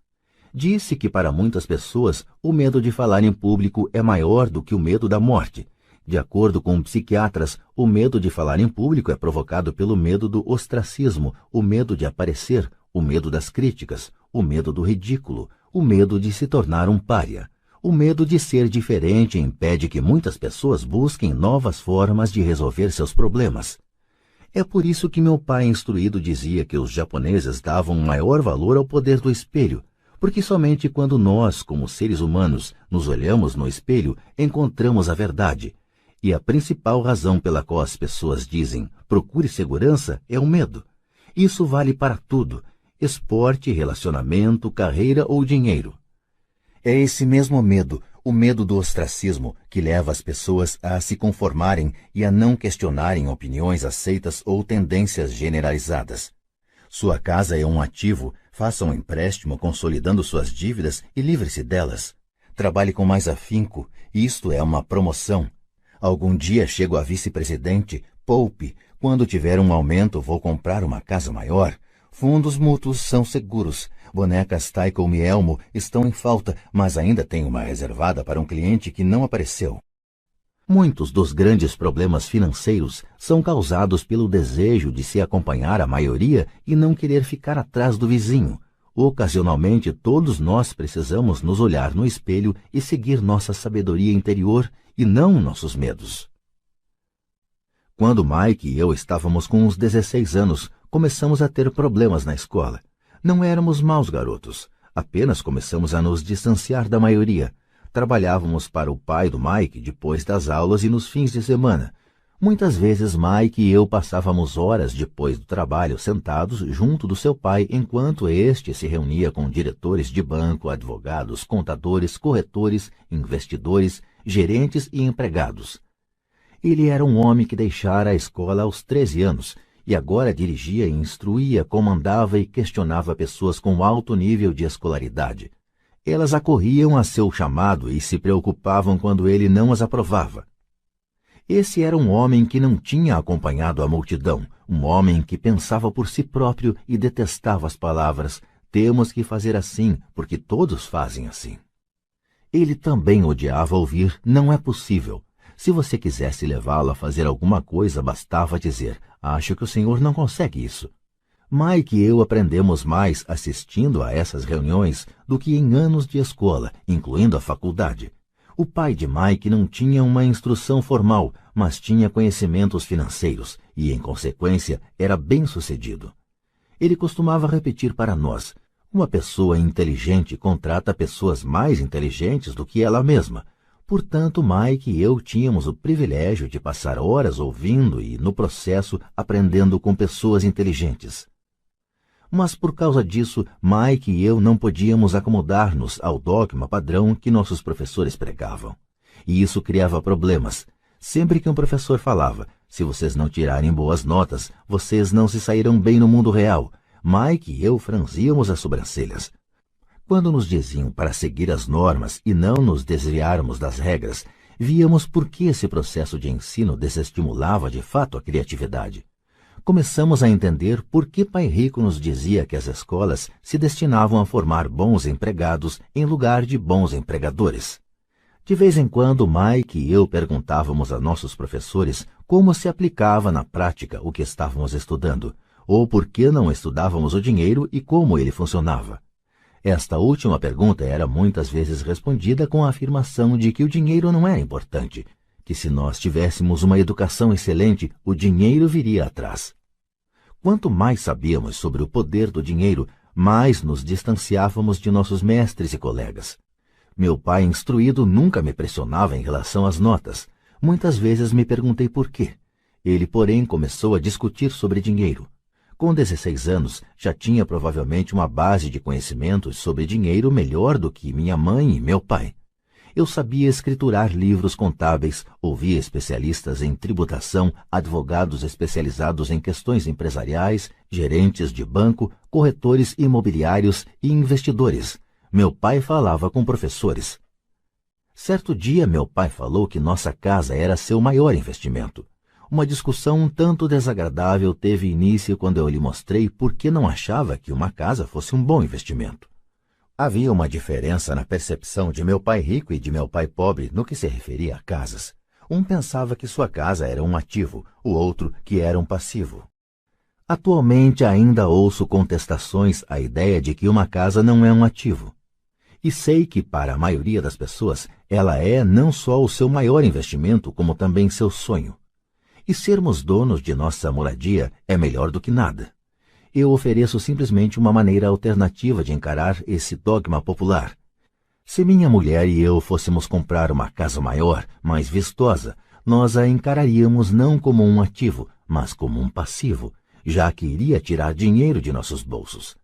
Disse que para muitas pessoas o medo de falar em público é maior do que o medo da morte. De acordo com psiquiatras, o medo de falar em público é provocado pelo medo do ostracismo, o medo de aparecer, o medo das críticas, o medo do ridículo, o medo de se tornar um pária. O medo de ser diferente impede que muitas pessoas busquem novas formas de resolver seus problemas. É por isso que meu pai instruído dizia que os japoneses davam maior valor ao poder do espelho, porque somente quando nós, como seres humanos, nos olhamos no espelho, encontramos a verdade. E a principal razão pela qual as pessoas dizem procure segurança é o medo. Isso vale para tudo: esporte, relacionamento, carreira ou dinheiro. É esse mesmo medo, o medo do ostracismo, que leva as pessoas a se conformarem e a não questionarem opiniões aceitas ou tendências generalizadas. Sua casa é um ativo, faça um empréstimo consolidando suas dívidas e livre-se delas. Trabalhe com mais afinco, isto é uma promoção. Algum dia chego a vice-presidente, poupe, quando tiver um aumento vou comprar uma casa maior. Fundos mútuos são seguros. Bonecas Taiko e Elmo estão em falta, mas ainda tenho uma reservada para um cliente que não apareceu. Muitos dos grandes problemas financeiros são causados pelo desejo de se acompanhar a maioria e não querer ficar atrás do vizinho. Ocasionalmente, todos nós precisamos nos olhar no espelho e seguir nossa sabedoria interior e não nossos medos. Quando Mike e eu estávamos com uns 16 anos, começamos a ter problemas na escola. Não éramos maus garotos, apenas começamos a nos distanciar da maioria. Trabalhávamos para o pai do Mike depois das aulas e nos fins de semana. Muitas vezes Mike e eu passávamos horas depois do trabalho sentados junto do seu pai enquanto este se reunia com diretores de banco, advogados, contadores, corretores, investidores, gerentes e empregados. Ele era um homem que deixara a escola aos 13 anos e agora dirigia e instruía, comandava e questionava pessoas com alto nível de escolaridade. Elas acorriam a seu chamado e se preocupavam quando ele não as aprovava. Esse era um homem que não tinha acompanhado a multidão, um homem que pensava por si próprio e detestava as palavras "temos que fazer assim, porque todos fazem assim". Ele também odiava ouvir "não é possível". Se você quisesse levá-lo a fazer alguma coisa, bastava dizer "acho que o senhor não consegue isso". Mike e eu aprendemos mais assistindo a essas reuniões do que em anos de escola, incluindo a faculdade. O pai de Mike não tinha uma instrução formal, mas tinha conhecimentos financeiros e, em consequência, era bem-sucedido. Ele costumava repetir para nós: uma pessoa inteligente contrata pessoas mais inteligentes do que ela mesma. Portanto, Mike e eu tínhamos o privilégio de passar horas ouvindo e, no processo, aprendendo com pessoas inteligentes. Mas por causa disso, Mike e eu não podíamos acomodar-nos ao dogma padrão que nossos professores pregavam. E isso criava problemas. Sempre que um professor falava, se vocês não tirarem boas notas, vocês não se sairão bem no mundo real, Mike e eu franzíamos as sobrancelhas. Quando nos diziam para seguir as normas e não nos desviarmos das regras, víamos por que esse processo de ensino desestimulava de fato a criatividade. Começamos a entender por que Pai Rico nos dizia que as escolas se destinavam a formar bons empregados em lugar de bons empregadores. De vez em quando, Mike e eu perguntávamos a nossos professores como se aplicava na prática o que estávamos estudando, ou por que não estudávamos o dinheiro e como ele funcionava. Esta última pergunta era muitas vezes respondida com a afirmação de que o dinheiro não era importante, que se nós tivéssemos uma educação excelente, o dinheiro viria atrás. Quanto mais sabíamos sobre o poder do dinheiro, mais nos distanciávamos de nossos mestres e colegas. Meu pai instruído nunca me pressionava em relação às notas. Muitas vezes me perguntei por quê. Ele, porém, começou a discutir sobre dinheiro. Com 16 anos, já tinha provavelmente uma base de conhecimentos sobre dinheiro melhor do que minha mãe e meu pai. Eu sabia escriturar livros contábeis, ouvia especialistas em tributação, advogados especializados em questões empresariais, gerentes de banco, corretores imobiliários e investidores. Meu pai falava com professores. Certo dia, meu pai falou que nossa casa era seu maior investimento. Uma discussão um tanto desagradável teve início quando eu lhe mostrei por que não achava que uma casa fosse um bom investimento. Havia uma diferença na percepção de meu pai rico e de meu pai pobre no que se referia a casas. Um pensava que sua casa era um ativo, o outro que era um passivo. Atualmente ainda ouço contestações à ideia de que uma casa não é um ativo. E sei que, para a maioria das pessoas, ela é não só o seu maior investimento, como também seu sonho. E sermos donos de nossa moradia é melhor do que nada. Eu ofereço simplesmente uma maneira alternativa de encarar esse dogma popular. Se minha mulher e eu fôssemos comprar uma casa maior, mais vistosa, nós a encararíamos não como um ativo, mas como um passivo, já que iria tirar dinheiro de nossos bolsos.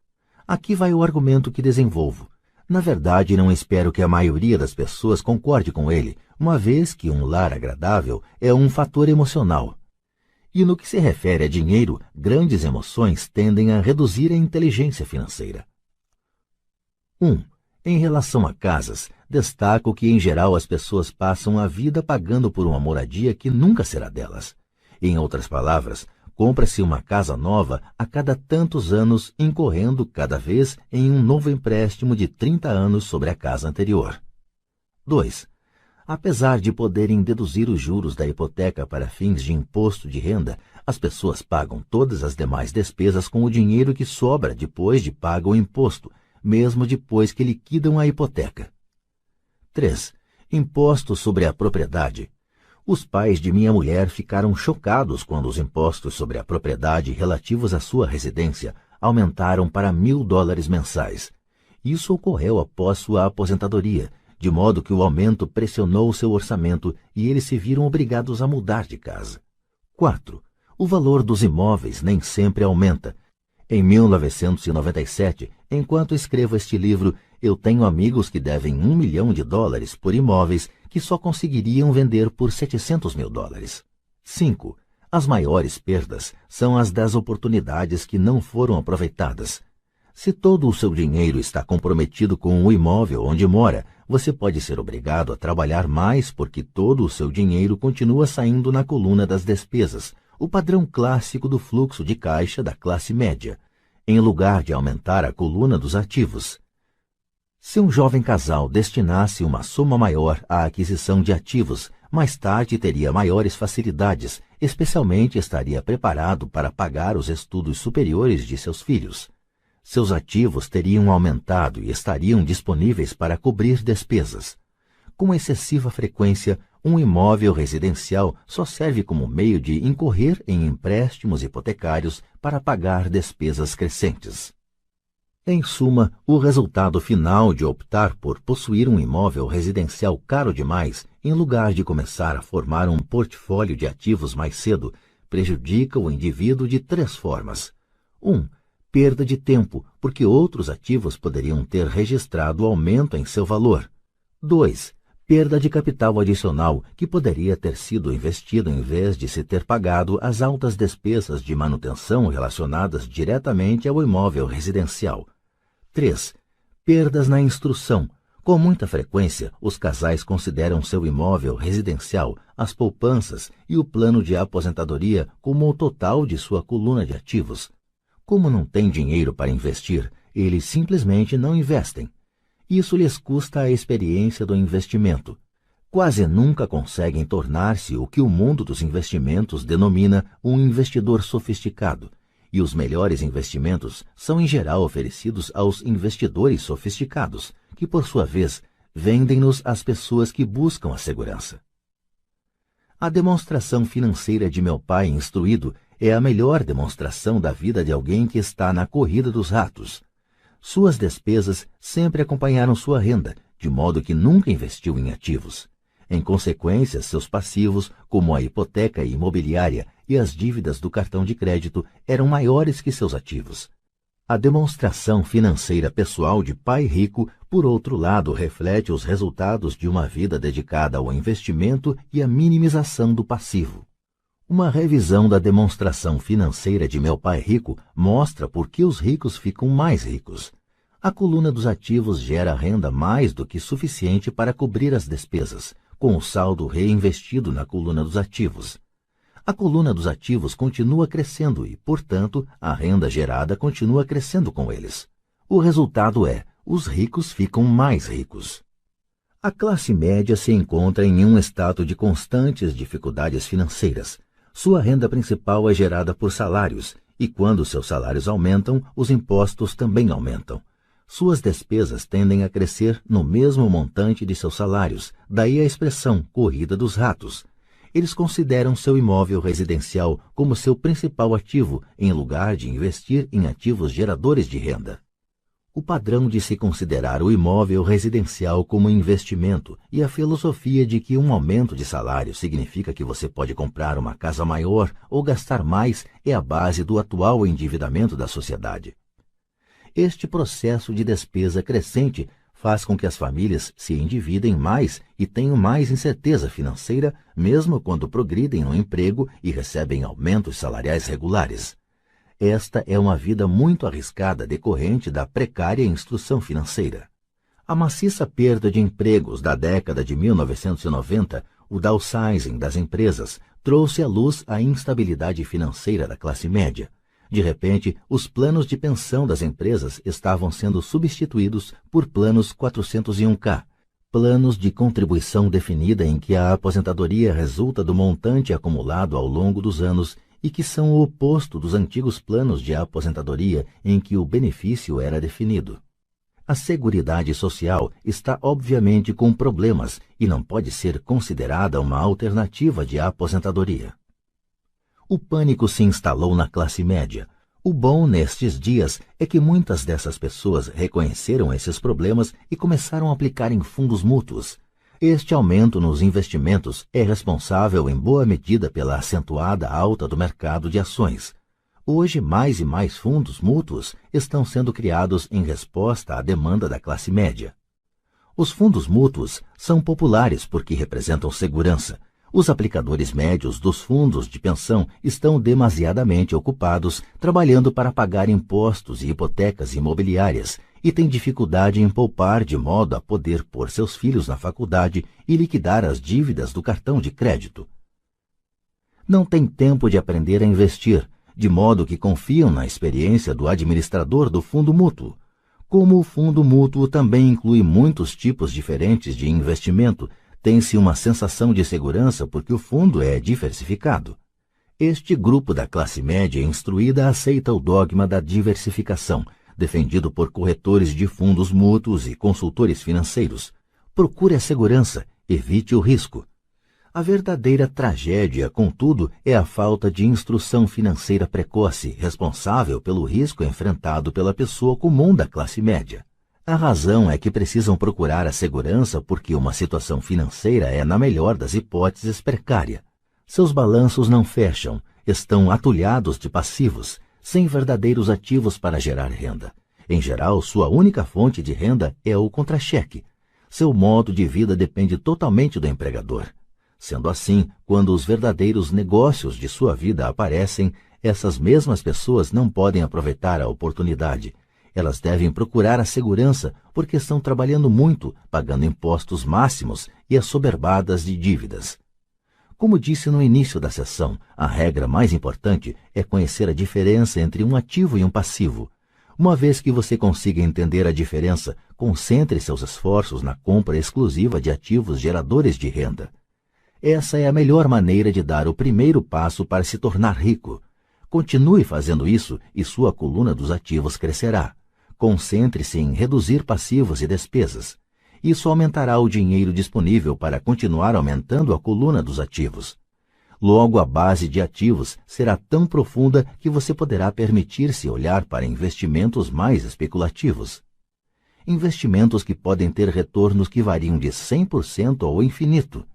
Aqui vai o argumento que desenvolvo. Na verdade, não espero que a maioria das pessoas concorde com ele, uma vez que um lar agradável é um fator emocional. E no que se refere a dinheiro, grandes emoções tendem a reduzir a inteligência financeira. 1. Em relação a casas, destaco que em geral as pessoas passam a vida pagando por uma moradia que nunca será delas. Em outras palavras, compra-se uma casa nova a cada tantos anos, incorrendo cada vez em um novo empréstimo de 30 anos sobre a casa anterior. 2. Apesar de poderem deduzir os juros da hipoteca para fins de imposto de renda, as pessoas pagam todas as demais despesas com o dinheiro que sobra depois de pago o imposto, mesmo depois que liquidam a hipoteca. 3. Impostos sobre a propriedade. Os pais de minha mulher ficaram chocados quando os impostos sobre a propriedade relativos à sua residência aumentaram para $1.000 mensais. Isso ocorreu após sua aposentadoria, de modo que o aumento pressionou seu orçamento e eles se viram obrigados a mudar de casa. 4. O valor dos imóveis nem sempre aumenta. Em 1997, enquanto escrevo este livro, eu tenho amigos que devem $1 milhão por imóveis que só conseguiriam vender por $700.000. 5. As maiores perdas são as das oportunidades que não foram aproveitadas. Se todo o seu dinheiro está comprometido com o imóvel onde mora, você pode ser obrigado a trabalhar mais porque todo o seu dinheiro continua saindo na coluna das despesas, o padrão clássico do fluxo de caixa da classe média, em lugar de aumentar a coluna dos ativos. Se um jovem casal destinasse uma soma maior à aquisição de ativos, mais tarde teria maiores facilidades, especialmente estaria preparado para pagar os estudos superiores de seus filhos. Seus ativos teriam aumentado e estariam disponíveis para cobrir despesas. Com excessiva frequência, um imóvel residencial só serve como meio de incorrer em empréstimos hipotecários para pagar despesas crescentes. Em suma, o resultado final de optar por possuir um imóvel residencial caro demais, em lugar de começar a formar um portfólio de ativos mais cedo, prejudica o indivíduo de 3 formas. 1. Perda de tempo, porque outros ativos poderiam ter registrado aumento em seu valor. 2. Perda de capital adicional, que poderia ter sido investido em vez de se ter pagado as altas despesas de manutenção relacionadas diretamente ao imóvel residencial. 3. Perdas na instrução. Com muita frequência, os casais consideram seu imóvel residencial, as poupanças e o plano de aposentadoria como o total de sua coluna de ativos. Como não têm dinheiro para investir, eles simplesmente não investem. Isso lhes custa a experiência do investimento. Quase nunca conseguem tornar-se o que o mundo dos investimentos denomina um investidor sofisticado, e os melhores investimentos são em geral oferecidos aos investidores sofisticados, que por sua vez vendem-nos às pessoas que buscam a segurança. A demonstração financeira de meu pai instruído é a melhor demonstração da vida de alguém que está na corrida dos ratos. Suas despesas sempre acompanharam sua renda, de modo que nunca investiu em ativos. Em consequência, seus passivos, como a hipoteca imobiliária e as dívidas do cartão de crédito, eram maiores que seus ativos. A demonstração financeira pessoal de pai rico, por outro lado, reflete os resultados de uma vida dedicada ao investimento e à minimização do passivo. Uma revisão da demonstração financeira de meu pai rico mostra por que os ricos ficam mais ricos. A coluna dos ativos gera renda mais do que suficiente para cobrir as despesas, com o saldo reinvestido na coluna dos ativos. A coluna dos ativos continua crescendo e, portanto, a renda gerada continua crescendo com eles. O resultado é, os ricos ficam mais ricos. A classe média se encontra em um estado de constantes dificuldades financeiras. Sua renda principal é gerada por salários, e quando seus salários aumentam, os impostos também aumentam. Suas despesas tendem a crescer no mesmo montante de seus salários, daí a expressão corrida dos ratos. Eles consideram seu imóvel residencial como seu principal ativo, em lugar de investir em ativos geradores de renda. O padrão de se considerar o imóvel residencial como investimento e a filosofia de que um aumento de salário significa que você pode comprar uma casa maior ou gastar mais é a base do atual endividamento da sociedade. Este processo de despesa crescente faz com que as famílias se endividem mais e tenham mais incerteza financeira, mesmo quando progridem no emprego e recebem aumentos salariais regulares. Esta é uma vida muito arriscada decorrente da precária instrução financeira. A maciça perda de empregos da década de 1990, o downsizing das empresas, trouxe à luz a instabilidade financeira da classe média. De repente, os planos de pensão das empresas estavam sendo substituídos por planos 401k, planos de contribuição definida em que a aposentadoria resulta do montante acumulado ao longo dos anos e que são o oposto dos antigos planos de aposentadoria em que o benefício era definido. A Seguridade Social está obviamente com problemas e não pode ser considerada uma alternativa de aposentadoria. O pânico se instalou na classe média. O bom nestes dias é que muitas dessas pessoas reconheceram esses problemas e começaram a aplicar em fundos mútuos. Este aumento nos investimentos é responsável em boa medida pela acentuada alta do mercado de ações. Hoje, mais e mais fundos mútuos estão sendo criados em resposta à demanda da classe média. Os fundos mútuos são populares porque representam segurança. Os aplicadores médios dos fundos de pensão estão demasiadamente ocupados trabalhando para pagar impostos e hipotecas imobiliárias e têm dificuldade em poupar de modo a poder pôr seus filhos na faculdade e liquidar as dívidas do cartão de crédito. Não têm tempo de aprender a investir, de modo que confiam na experiência do administrador do fundo mútuo. Como o fundo mútuo também inclui muitos tipos diferentes de investimento, tem-se uma sensação de segurança porque o fundo é diversificado. Este grupo da classe média instruída aceita o dogma da diversificação, defendido por corretores de fundos mútuos e consultores financeiros. Procure a segurança, evite o risco. A verdadeira tragédia, contudo, é a falta de instrução financeira precoce, responsável pelo risco enfrentado pela pessoa comum da classe média. A razão é que precisam procurar a segurança porque uma situação financeira é, na melhor das hipóteses, precária. Seus balanços não fecham, estão atulhados de passivos, sem verdadeiros ativos para gerar renda. Em geral, sua única fonte de renda é o contra-cheque. Seu modo de vida depende totalmente do empregador. Sendo assim, quando os verdadeiros negócios de sua vida aparecem, essas mesmas pessoas não podem aproveitar a oportunidade. Elas devem procurar a segurança porque estão trabalhando muito, pagando impostos máximos e assoberbadas de dívidas. Como disse no início da sessão, a regra mais importante é conhecer a diferença entre um ativo e um passivo. Uma vez que você consiga entender a diferença, concentre seus esforços na compra exclusiva de ativos geradores de renda. Essa é a melhor maneira de dar o primeiro passo para se tornar rico. Continue fazendo isso e sua coluna dos ativos crescerá. Concentre-se em reduzir passivos e despesas. Isso aumentará o dinheiro disponível para continuar aumentando a coluna dos ativos. Logo, a base de ativos será tão profunda que você poderá permitir-se olhar para investimentos mais especulativos. Investimentos que podem ter retornos que variam de 100% ao infinito.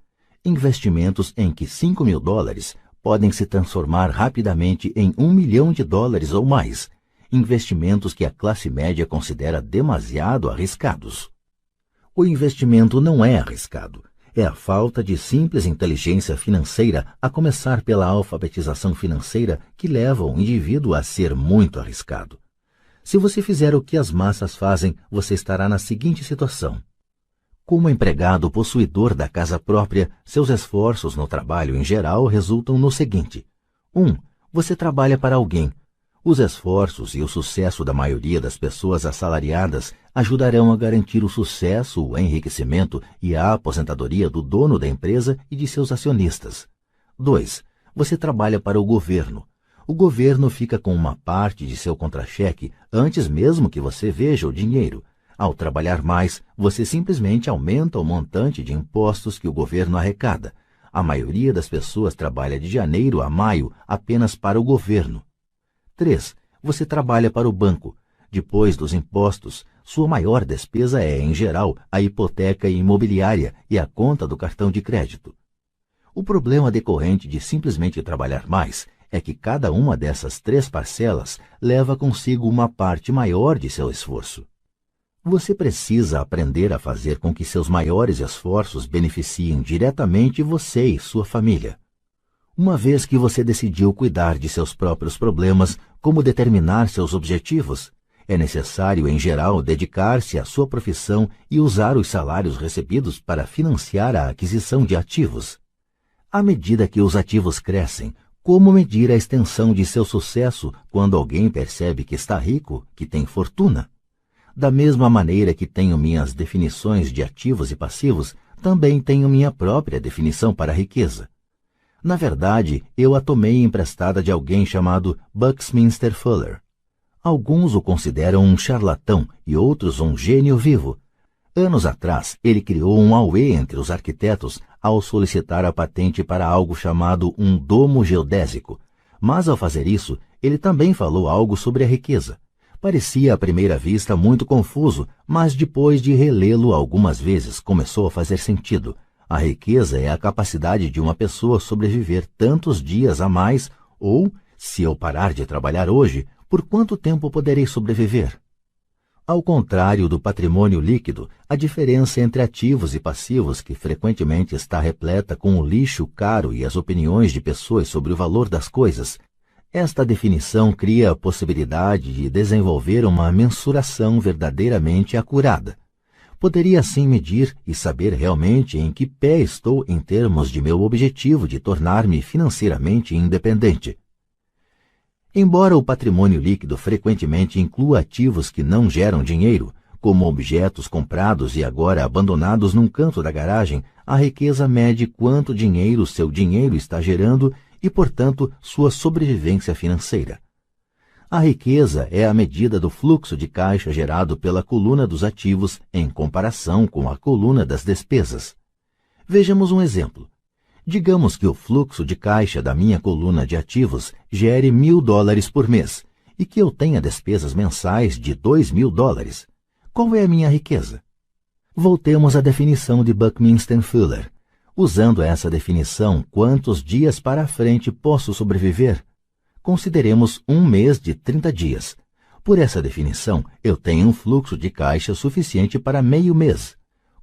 Investimentos em que $5.000 podem se transformar rapidamente em $1 milhão ou mais. Investimentos que a classe média considera demasiado arriscados. O investimento não é arriscado. É a falta de simples inteligência financeira, a começar pela alfabetização financeira, que leva o indivíduo a ser muito arriscado. Se você fizer o que as massas fazem, você estará na seguinte situação. Como empregado possuidor da casa própria, seus esforços no trabalho em geral resultam no seguinte. 1. Você trabalha para alguém. Os esforços e o sucesso da maioria das pessoas assalariadas ajudarão a garantir o sucesso, o enriquecimento e a aposentadoria do dono da empresa e de seus acionistas. 2. Você trabalha para o governo. O governo fica com uma parte de seu contra-cheque antes mesmo que você veja o dinheiro. Ao trabalhar mais, você simplesmente aumenta o montante de impostos que o governo arrecada. A maioria das pessoas trabalha de janeiro a maio apenas para o governo. 3. Você trabalha para o banco. Depois dos impostos, sua maior despesa é, em geral, a hipoteca imobiliária e a conta do cartão de crédito. O problema decorrente de simplesmente trabalhar mais é que cada uma dessas 3 parcelas leva consigo uma parte maior de seu esforço. Você precisa aprender a fazer com que seus maiores esforços beneficiem diretamente você e sua família. Uma vez que você decidiu cuidar de seus próprios problemas, como determinar seus objetivos, é necessário, em geral, dedicar-se à sua profissão e usar os salários recebidos para financiar a aquisição de ativos. À medida que os ativos crescem, como medir a extensão de seu sucesso quando alguém percebe que está rico, que tem fortuna? Da mesma maneira que tenho minhas definições de ativos e passivos, também tenho minha própria definição para a riqueza. Na verdade, eu a tomei emprestada de alguém chamado Buckminster Fuller. Alguns o consideram um charlatão e outros um gênio vivo. Anos atrás, ele criou um auê entre os arquitetos ao solicitar a patente para algo chamado um domo geodésico. Mas ao fazer isso, ele também falou algo sobre a riqueza. Parecia à primeira vista muito confuso, mas depois de relê-lo algumas vezes começou a fazer sentido. A riqueza é a capacidade de uma pessoa sobreviver tantos dias a mais, ou, se eu parar de trabalhar hoje, por quanto tempo poderei sobreviver? Ao contrário do patrimônio líquido, a diferença entre ativos e passivos, que frequentemente está repleta com o lixo caro e as opiniões de pessoas sobre o valor das coisas, esta definição cria a possibilidade de desenvolver uma mensuração verdadeiramente acurada. Poderia assim medir e saber realmente em que pé estou em termos de meu objetivo de tornar-me financeiramente independente. Embora o patrimônio líquido frequentemente inclua ativos que não geram dinheiro, como objetos comprados e agora abandonados num canto da garagem, a riqueza mede quanto dinheiro seu dinheiro está gerando e, portanto, sua sobrevivência financeira. A riqueza é a medida do fluxo de caixa gerado pela coluna dos ativos em comparação com a coluna das despesas. Vejamos um exemplo. Digamos que o fluxo de caixa da minha coluna de ativos gere $1.000 por mês e que eu tenha despesas mensais de $2.000. Qual é a minha riqueza? Voltemos à definição de Buckminster Fuller. Usando essa definição, quantos dias para frente posso sobreviver? Consideremos um mês de 30 dias. Por essa definição, eu tenho um fluxo de caixa suficiente para meio mês.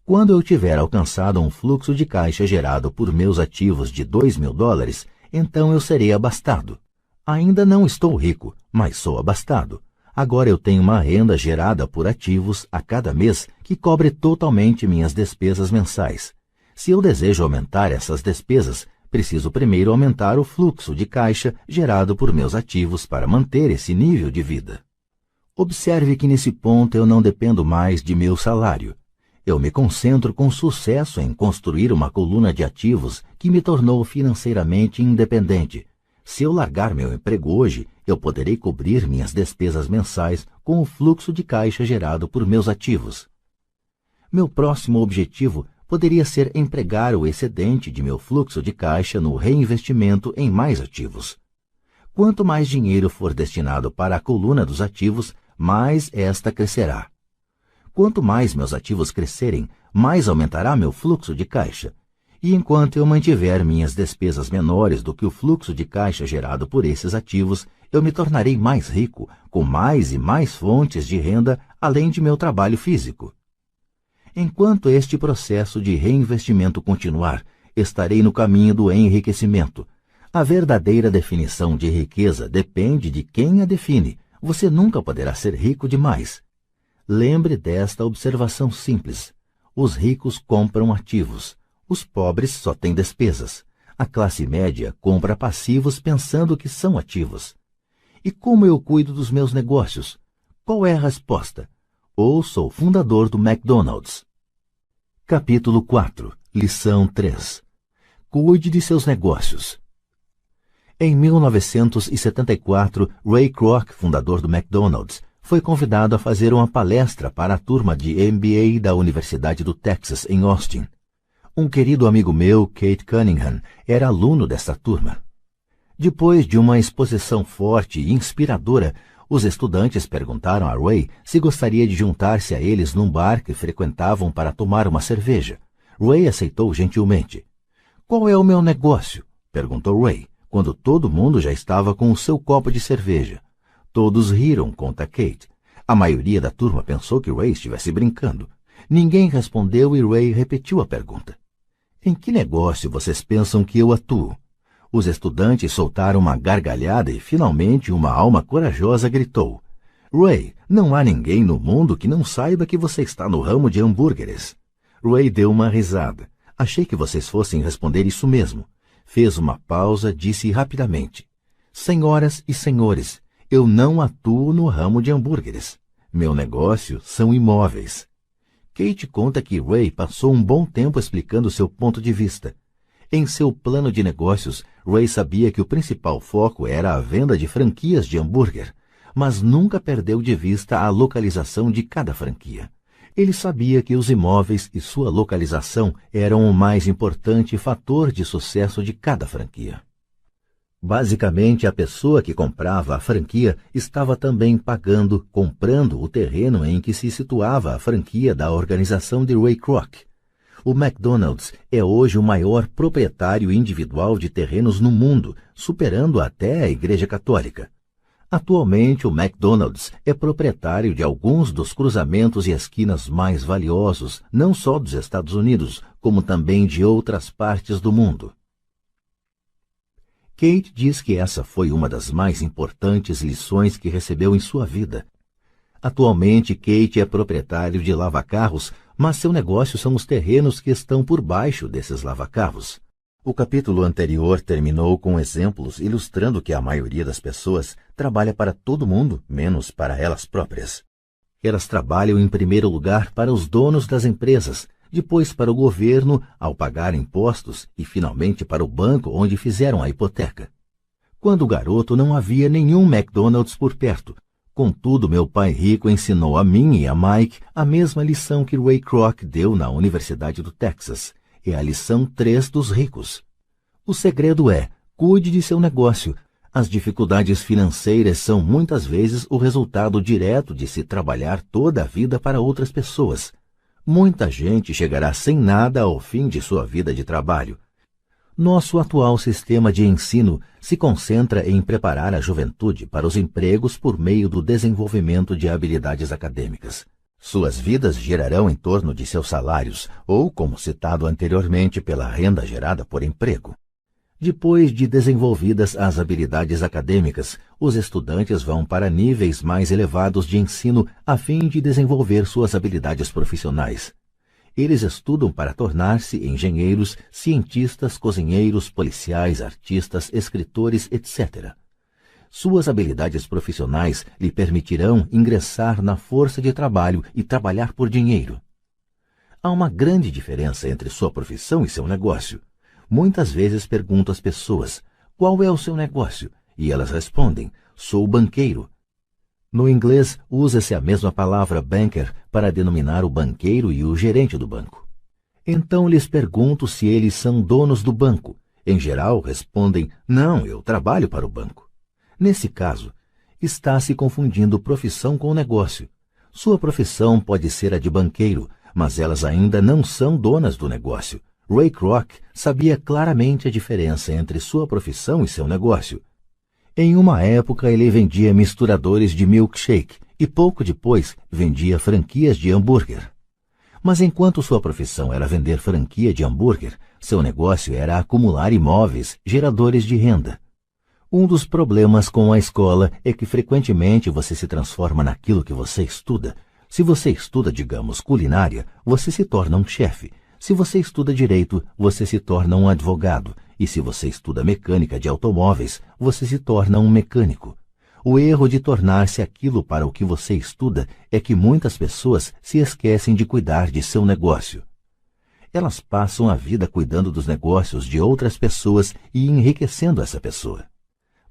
Quando eu tiver alcançado um fluxo de caixa gerado por meus ativos de $2.000, então eu serei abastado. Ainda não estou rico, mas sou abastado. Agora eu tenho uma renda gerada por ativos a cada mês que cobre totalmente minhas despesas mensais. Se eu desejo aumentar essas despesas, preciso primeiro aumentar o fluxo de caixa gerado por meus ativos para manter esse nível de vida. Observe que nesse ponto eu não dependo mais de meu salário. Eu me concentro com sucesso em construir uma coluna de ativos que me tornou financeiramente independente. Se eu largar meu emprego hoje, eu poderei cobrir minhas despesas mensais com o fluxo de caixa gerado por meus ativos. Meu próximo objetivo poderia ser empregar o excedente de meu fluxo de caixa no reinvestimento em mais ativos. Quanto mais dinheiro for destinado para a coluna dos ativos, mais esta crescerá. Quanto mais meus ativos crescerem, mais aumentará meu fluxo de caixa. E enquanto eu mantiver minhas despesas menores do que o fluxo de caixa gerado por esses ativos, eu me tornarei mais rico, com mais e mais fontes de renda, além de meu trabalho físico. Enquanto este processo de reinvestimento continuar, estarei no caminho do enriquecimento. A verdadeira definição de riqueza depende de quem a define. Você nunca poderá ser rico demais. Lembre desta observação simples. Os ricos compram ativos. Os pobres só têm despesas. A classe média compra passivos pensando que são ativos. E como eu cuido dos meus negócios? Qual é a resposta? Ou sou fundador do McDonald's. Capítulo 4. Lição 3. Cuide de seus negócios. Em 1974, Ray Kroc, fundador do McDonald's, foi convidado a fazer uma palestra para a turma de MBA da Universidade do Texas, em Austin. Um querido amigo meu, Kate Cunningham, era aluno desta turma. Depois de uma exposição forte e inspiradora, os estudantes perguntaram a Ray se gostaria de juntar-se a eles num bar que frequentavam para tomar uma cerveja. Ray aceitou gentilmente. "Qual é o meu negócio?" perguntou Ray, quando todo mundo já estava com o seu copo de cerveja. Todos riram, conta Kate. A maioria da turma pensou que Ray estivesse brincando. Ninguém respondeu e Ray repetiu a pergunta. Em que negócio vocês pensam que eu atuo? Os estudantes soltaram uma gargalhada e, finalmente, uma alma corajosa gritou. Ray, não há ninguém no mundo que não saiba que você está no ramo de hambúrgueres. Ray deu uma risada. Achei que vocês fossem responder isso mesmo. Fez uma pausa, disse rapidamente. Senhoras e senhores, eu não atuo no ramo de hambúrgueres. Meu negócio são imóveis. Kate conta que Ray passou um bom tempo explicando seu ponto de vista. Em seu plano de negócios, Ray sabia que o principal foco era a venda de franquias de hambúrguer, mas nunca perdeu de vista a localização de cada franquia. Ele sabia que os imóveis e sua localização eram o mais importante fator de sucesso de cada franquia. Basicamente, a pessoa que comprava a franquia estava também comprando o terreno em que se situava a franquia da organização de Ray Kroc. O McDonald's é hoje o maior proprietário individual de terrenos no mundo, superando até a Igreja Católica. Atualmente, o McDonald's é proprietário de alguns dos cruzamentos e esquinas mais valiosos, não só dos Estados Unidos, como também de outras partes do mundo. Kate diz que essa foi uma das mais importantes lições que recebeu em sua vida. Atualmente, Kate é proprietário de lava-carros, mas seu negócio são os terrenos que estão por baixo desses lava-carros. O capítulo anterior terminou com exemplos ilustrando que a maioria das pessoas trabalha para todo mundo, menos para elas próprias. Elas trabalham em primeiro lugar para os donos das empresas, depois para o governo ao pagar impostos e finalmente para o banco onde fizeram a hipoteca. Quando garoto não havia nenhum McDonald's por perto. Contudo, meu pai rico ensinou a mim e a Mike a mesma lição que Ray Kroc deu na Universidade do Texas. É a lição 3 dos ricos. O segredo é, cuide de seu negócio. As dificuldades financeiras são muitas vezes o resultado direto de se trabalhar toda a vida para outras pessoas. Muita gente chegará sem nada ao fim de sua vida de trabalho. Nosso atual sistema de ensino se concentra em preparar a juventude para os empregos por meio do desenvolvimento de habilidades acadêmicas. Suas vidas girarão em torno de seus salários, ou, como citado anteriormente, pela renda gerada por emprego. Depois de desenvolvidas as habilidades acadêmicas, os estudantes vão para níveis mais elevados de ensino a fim de desenvolver suas habilidades profissionais. Eles estudam para tornar-se engenheiros, cientistas, cozinheiros, policiais, artistas, escritores, etc. Suas habilidades profissionais lhe permitirão ingressar na força de trabalho e trabalhar por dinheiro. Há uma grande diferença entre sua profissão e seu negócio. Muitas vezes pergunto às pessoas, qual é o seu negócio? E elas respondem, sou banqueiro. No inglês, usa-se a mesma palavra banker para denominar o banqueiro e o gerente do banco. Então lhes pergunto se eles são donos do banco. Em geral, respondem, não, eu trabalho para o banco. Nesse caso, está se confundindo profissão com negócio. Sua profissão pode ser a de banqueiro, mas elas ainda não são donas do negócio. Ray Kroc sabia claramente a diferença entre sua profissão e seu negócio. Em uma época, ele vendia misturadores de milkshake e pouco depois vendia franquias de hambúrguer. Mas enquanto sua profissão era vender franquia de hambúrguer, seu negócio era acumular imóveis, geradores de renda. Um dos problemas com a escola é que frequentemente você se transforma naquilo que você estuda. Se você estuda, digamos, culinária, você se torna um chefe. Se você estuda direito, você se torna um advogado. E se você estuda mecânica de automóveis, você se torna um mecânico. O erro de tornar-se aquilo para o que você estuda é que muitas pessoas se esquecem de cuidar de seu negócio. Elas passam a vida cuidando dos negócios de outras pessoas e enriquecendo essa pessoa.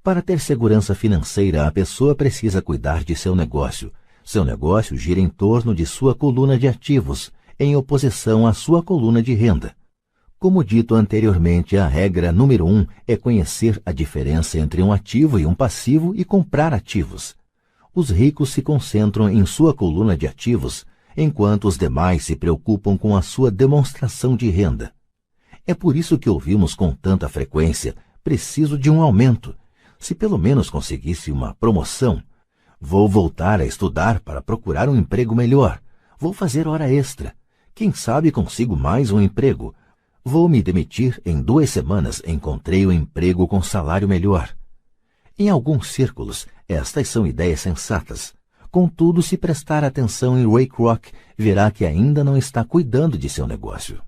Para ter segurança financeira, a pessoa precisa cuidar de seu negócio. Seu negócio gira em torno de sua coluna de ativos, em oposição à sua coluna de renda. Como dito anteriormente, a regra número 1 é conhecer a diferença entre um ativo e um passivo e comprar ativos. Os ricos se concentram em sua coluna de ativos, enquanto os demais se preocupam com a sua demonstração de renda. É por isso que ouvimos com tanta frequência, preciso de um aumento. Se pelo menos conseguisse uma promoção. Vou voltar a estudar para procurar um emprego melhor. Vou fazer hora extra. Quem sabe consigo mais um emprego. Vou me demitir. Em 2 semanas encontrei um emprego com salário melhor. Em alguns círculos, estas são ideias sensatas. Contudo, se prestar atenção em Ray Kroc, verá que ainda não está cuidando de seu negócio.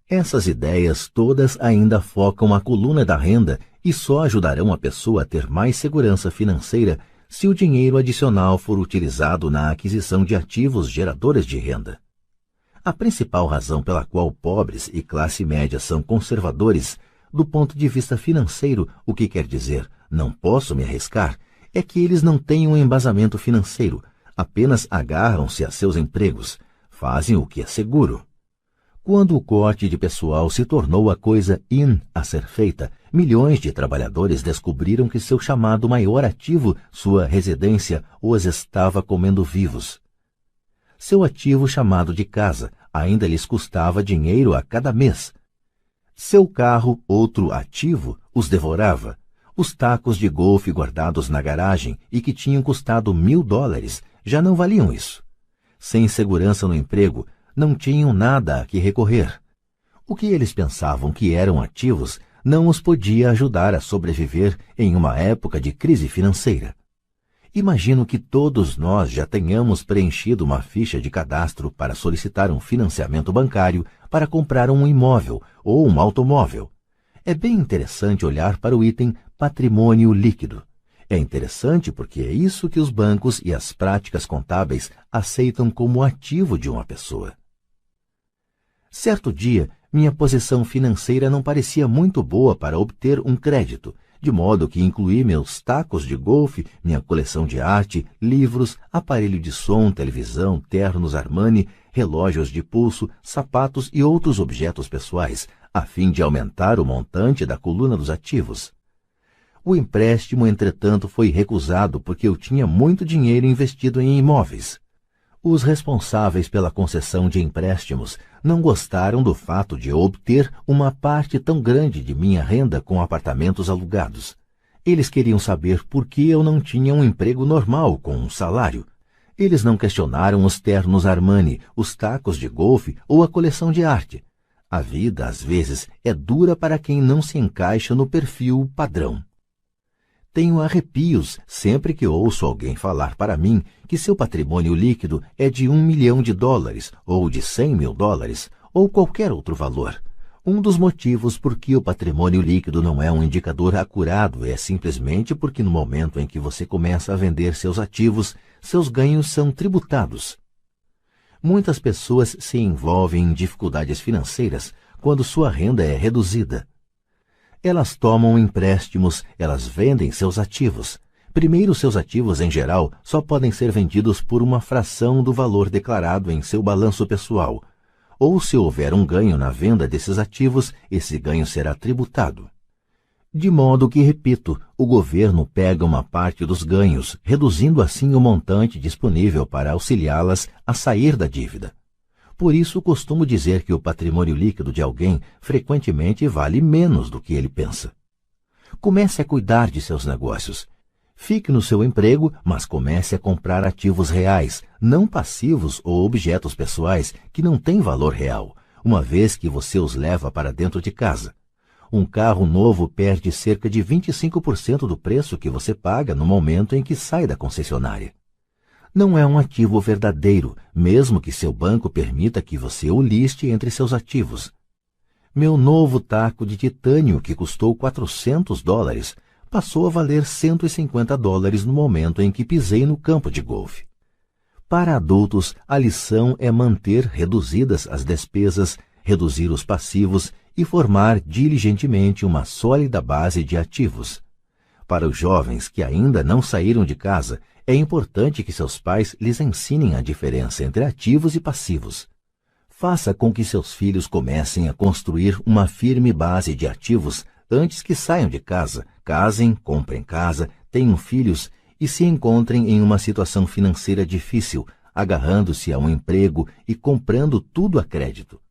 Essas ideias todas ainda focam a coluna da renda e só ajudarão a pessoa a ter mais segurança financeira se o dinheiro adicional for utilizado na aquisição de ativos geradores de renda. A principal razão pela qual pobres e classe média são conservadores, do ponto de vista financeiro, o que quer dizer não posso me arriscar, é que eles não têm um embasamento financeiro, apenas agarram-se a seus empregos, fazem o que é seguro. Quando o corte de pessoal se tornou a coisa in a ser feita, milhões de trabalhadores descobriram que seu chamado maior ativo, sua residência, os estava comendo vivos. Seu ativo chamado de casa ainda lhes custava dinheiro a cada mês. Seu carro, outro ativo, os devorava. Os tacos de golfe guardados na garagem e que tinham custado $1.000 já não valiam isso. Sem segurança no emprego, não tinham nada a que recorrer. O que eles pensavam que eram ativos não os podia ajudar a sobreviver em uma época de crise financeira. Imagino que todos nós já tenhamos preenchido uma ficha de cadastro para solicitar um financiamento bancário para comprar um imóvel ou um automóvel. É bem interessante olhar para o item patrimônio líquido. É interessante porque é isso que os bancos e as práticas contábeis aceitam como ativo de uma pessoa. Certo dia, minha posição financeira não parecia muito boa para obter um crédito, de modo que incluí meus tacos de golfe, minha coleção de arte, livros, aparelho de som, televisão, ternos Armani, relógios de pulso, sapatos e outros objetos pessoais, a fim de aumentar o montante da coluna dos ativos. O empréstimo, entretanto, foi recusado porque eu tinha muito dinheiro investido em imóveis. Os responsáveis pela concessão de empréstimos não gostaram do fato de eu obter uma parte tão grande de minha renda com apartamentos alugados. Eles queriam saber por que eu não tinha um emprego normal com um salário. Eles não questionaram os ternos Armani, os tacos de golfe ou a coleção de arte. A vida, às vezes, é dura para quem não se encaixa no perfil padrão. Tenho arrepios sempre que ouço alguém falar para mim que seu patrimônio líquido é de $1 milhão ou de $100.000 ou qualquer outro valor. Um dos motivos por que o patrimônio líquido não é um indicador acurado é simplesmente porque no momento em que você começa a vender seus ativos, seus ganhos são tributados. Muitas pessoas se envolvem em dificuldades financeiras quando sua renda é reduzida. Elas tomam empréstimos, elas vendem seus ativos. Primeiro, seus ativos, em geral, só podem ser vendidos por uma fração do valor declarado em seu balanço pessoal. Ou, se houver um ganho na venda desses ativos, esse ganho será tributado. De modo que, repito, o governo pega uma parte dos ganhos, reduzindo assim o montante disponível para auxiliá-las a sair da dívida. Por isso, costumo dizer que o patrimônio líquido de alguém frequentemente vale menos do que ele pensa. Comece a cuidar de seus negócios. Fique no seu emprego, mas comece a comprar ativos reais, não passivos ou objetos pessoais que não têm valor real, uma vez que você os leva para dentro de casa. Um carro novo perde cerca de 25% do preço que você paga no momento em que sai da concessionária. Não é um ativo verdadeiro, mesmo que seu banco permita que você o liste entre seus ativos. Meu novo taco de titânio, que custou $400, passou a valer $150 no momento em que pisei no campo de golfe. Para adultos, a lição é manter reduzidas as despesas, reduzir os passivos e formar diligentemente uma sólida base de ativos. Para os jovens que ainda não saíram de casa, é importante que seus pais lhes ensinem a diferença entre ativos e passivos. Faça com que seus filhos comecem a construir uma firme base de ativos antes que saiam de casa, casem, comprem casa, tenham filhos e se encontrem em uma situação financeira difícil, agarrando-se a um emprego e comprando tudo a crédito.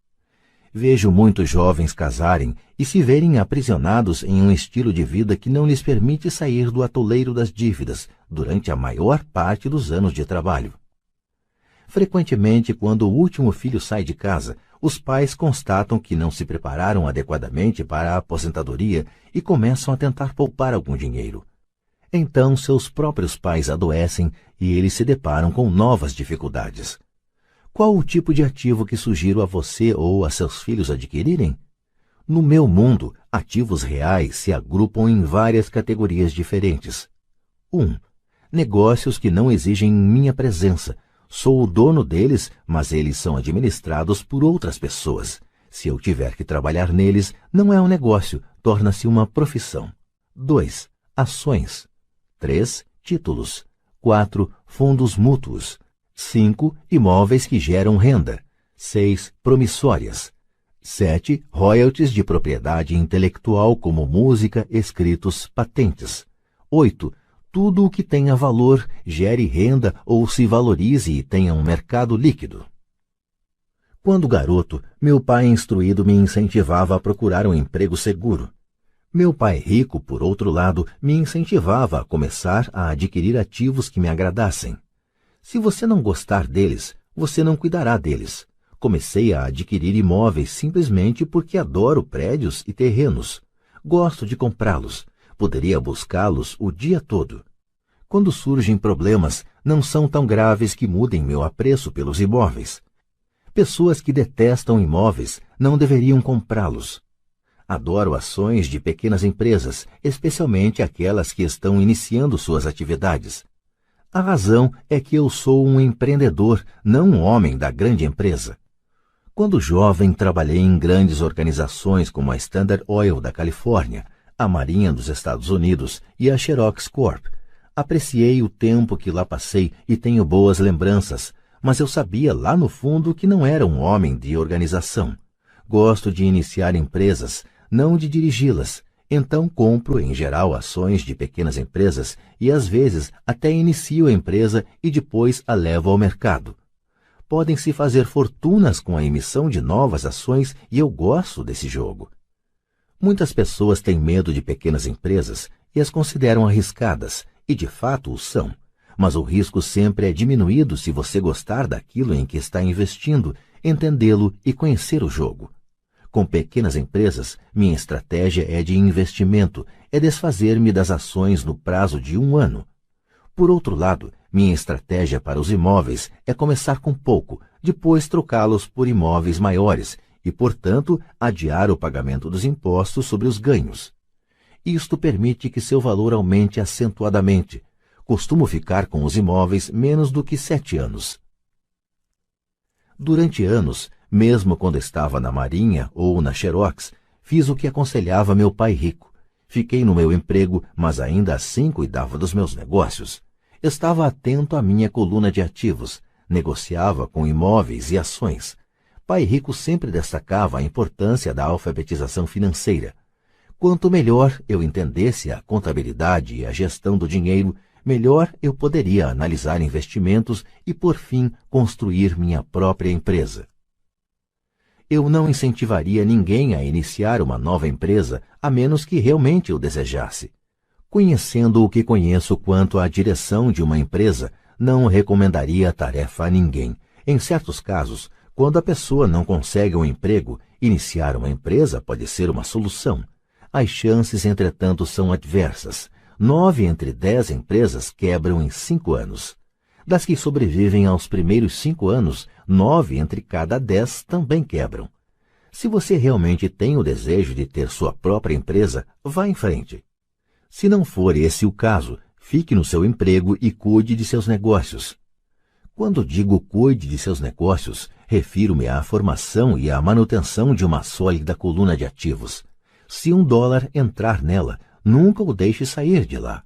Vejo muitos jovens casarem e se verem aprisionados em um estilo de vida que não lhes permite sair do atoleiro das dívidas durante a maior parte dos anos de trabalho. Frequentemente, quando o último filho sai de casa, os pais constatam que não se prepararam adequadamente para a aposentadoria e começam a tentar poupar algum dinheiro. Então, seus próprios pais adoecem e eles se deparam com novas dificuldades. Qual o tipo de ativo que sugiro a você ou a seus filhos adquirirem? No meu mundo, ativos reais se agrupam em várias categorias diferentes. 1. Negócios que não exigem minha presença. Sou o dono deles, mas eles são administrados por outras pessoas. Se eu tiver que trabalhar neles, não é um negócio, torna-se uma profissão. 2. Ações. 3. Títulos. 4. Fundos mútuos. 5. Imóveis que geram renda. 6. Promissórias. 7. Royalties de propriedade intelectual como música, escritos, patentes. 8. Tudo o que tenha valor, gere renda ou se valorize e tenha um mercado líquido. Quando garoto, meu pai instruído me incentivava a procurar um emprego seguro. Meu pai rico, por outro lado, me incentivava a começar a adquirir ativos que me agradassem. Se você não gostar deles, você não cuidará deles. Comecei a adquirir imóveis simplesmente porque adoro prédios e terrenos. Gosto de comprá-los. Poderia buscá-los o dia todo. Quando surgem problemas, não são tão graves que mudem meu apreço pelos imóveis. Pessoas que detestam imóveis não deveriam comprá-los. Adoro ações de pequenas empresas, especialmente aquelas que estão iniciando suas atividades. A razão é que eu sou um empreendedor, não um homem da grande empresa. Quando jovem, trabalhei em grandes organizações como a Standard Oil da Califórnia, a Marinha dos Estados Unidos e a Xerox Corp. Apreciei o tempo que lá passei e tenho boas lembranças, mas eu sabia lá no fundo que não era um homem de organização. Gosto de iniciar empresas, não de dirigi-las, então compro em geral ações de pequenas empresas e às vezes até inicio a empresa e depois a levo ao mercado. Podem-se fazer fortunas com a emissão de novas ações e eu gosto desse jogo. Muitas pessoas têm medo de pequenas empresas e as consideram arriscadas, e de fato o são. Mas o risco sempre é diminuído se você gostar daquilo em que está investindo, entendê-lo e conhecer o jogo. Com pequenas empresas, minha estratégia é de investimento, é desfazer-me das ações no prazo de 1 ano. Por outro lado, minha estratégia para os imóveis é começar com pouco, depois trocá-los por imóveis maiores, e, portanto, adiar o pagamento dos impostos sobre os ganhos. Isto permite que seu valor aumente acentuadamente. Costumo ficar com os imóveis menos do que 7 anos. Durante anos, mesmo quando estava na Marinha ou na Xerox, fiz o que aconselhava meu pai rico. Fiquei no meu emprego, mas ainda assim cuidava dos meus negócios. Estava atento à minha coluna de ativos, negociava com imóveis e ações. Pai rico sempre destacava a importância da alfabetização financeira. Quanto melhor eu entendesse a contabilidade e a gestão do dinheiro, melhor eu poderia analisar investimentos e, por fim, construir minha própria empresa. Eu não incentivaria ninguém a iniciar uma nova empresa, a menos que realmente o desejasse. Conhecendo o que conheço quanto à direção de uma empresa, não recomendaria a tarefa a ninguém. Em certos casos, quando a pessoa não consegue um emprego, iniciar uma empresa pode ser uma solução. As chances, entretanto, são adversas. 9 entre 10 empresas quebram em 5 anos. Das que sobrevivem aos primeiros 5 anos, 9 entre cada 10 também quebram. Se você realmente tem o desejo de ter sua própria empresa, vá em frente. Se não for esse o caso, fique no seu emprego e cuide de seus negócios. Quando digo cuide de seus negócios, refiro-me à formação e à manutenção de uma sólida coluna de ativos. Se $1 entrar nela, nunca o deixe sair de lá.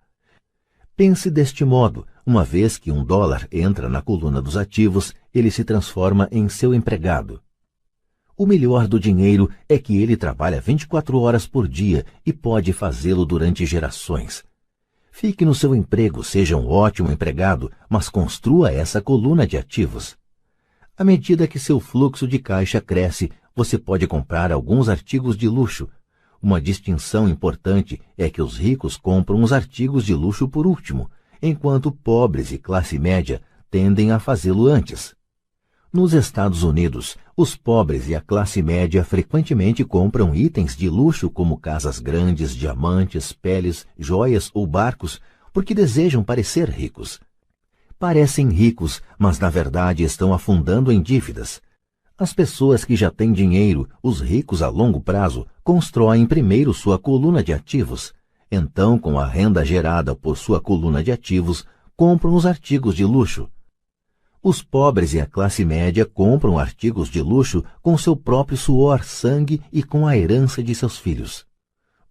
Pense deste modo: uma vez que $1 entra na coluna dos ativos, ele se transforma em seu empregado. O melhor do dinheiro é que ele trabalha 24 horas por dia e pode fazê-lo durante gerações. Fique no seu emprego, seja um ótimo empregado, mas construa essa coluna de ativos. À medida que seu fluxo de caixa cresce, Você pode comprar alguns artigos de luxo. Uma distinção importante é que os ricos compram os artigos de luxo por último, enquanto pobres e classe média tendem a fazê-lo antes. Nos Estados Unidos, os pobres e a classe média frequentemente compram itens de luxo como casas grandes, diamantes, peles, joias ou barcos, porque desejam parecer ricos. Parecem ricos, mas na verdade estão afundando em dívidas. As pessoas que já têm dinheiro, os ricos a longo prazo, constroem primeiro sua coluna de ativos. Então, com a renda gerada por sua coluna de ativos, compram os artigos de luxo. Os pobres e a classe média compram artigos de luxo com seu próprio suor, sangue e com a herança de seus filhos.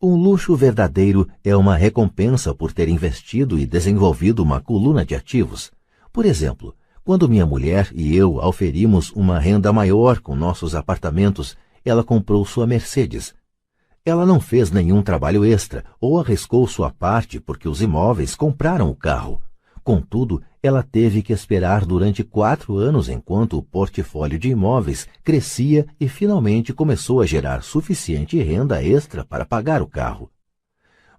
Um luxo verdadeiro é uma recompensa por ter investido e desenvolvido uma coluna de ativos. Por exemplo, quando minha mulher e eu auferimos uma renda maior com nossos apartamentos, ela comprou sua Mercedes. Ela não fez nenhum trabalho extra ou arriscou sua parte porque os imóveis compraram o carro. Contudo, ela teve que esperar durante 4 anos enquanto o portfólio de imóveis crescia e finalmente começou a gerar suficiente renda extra para pagar o carro.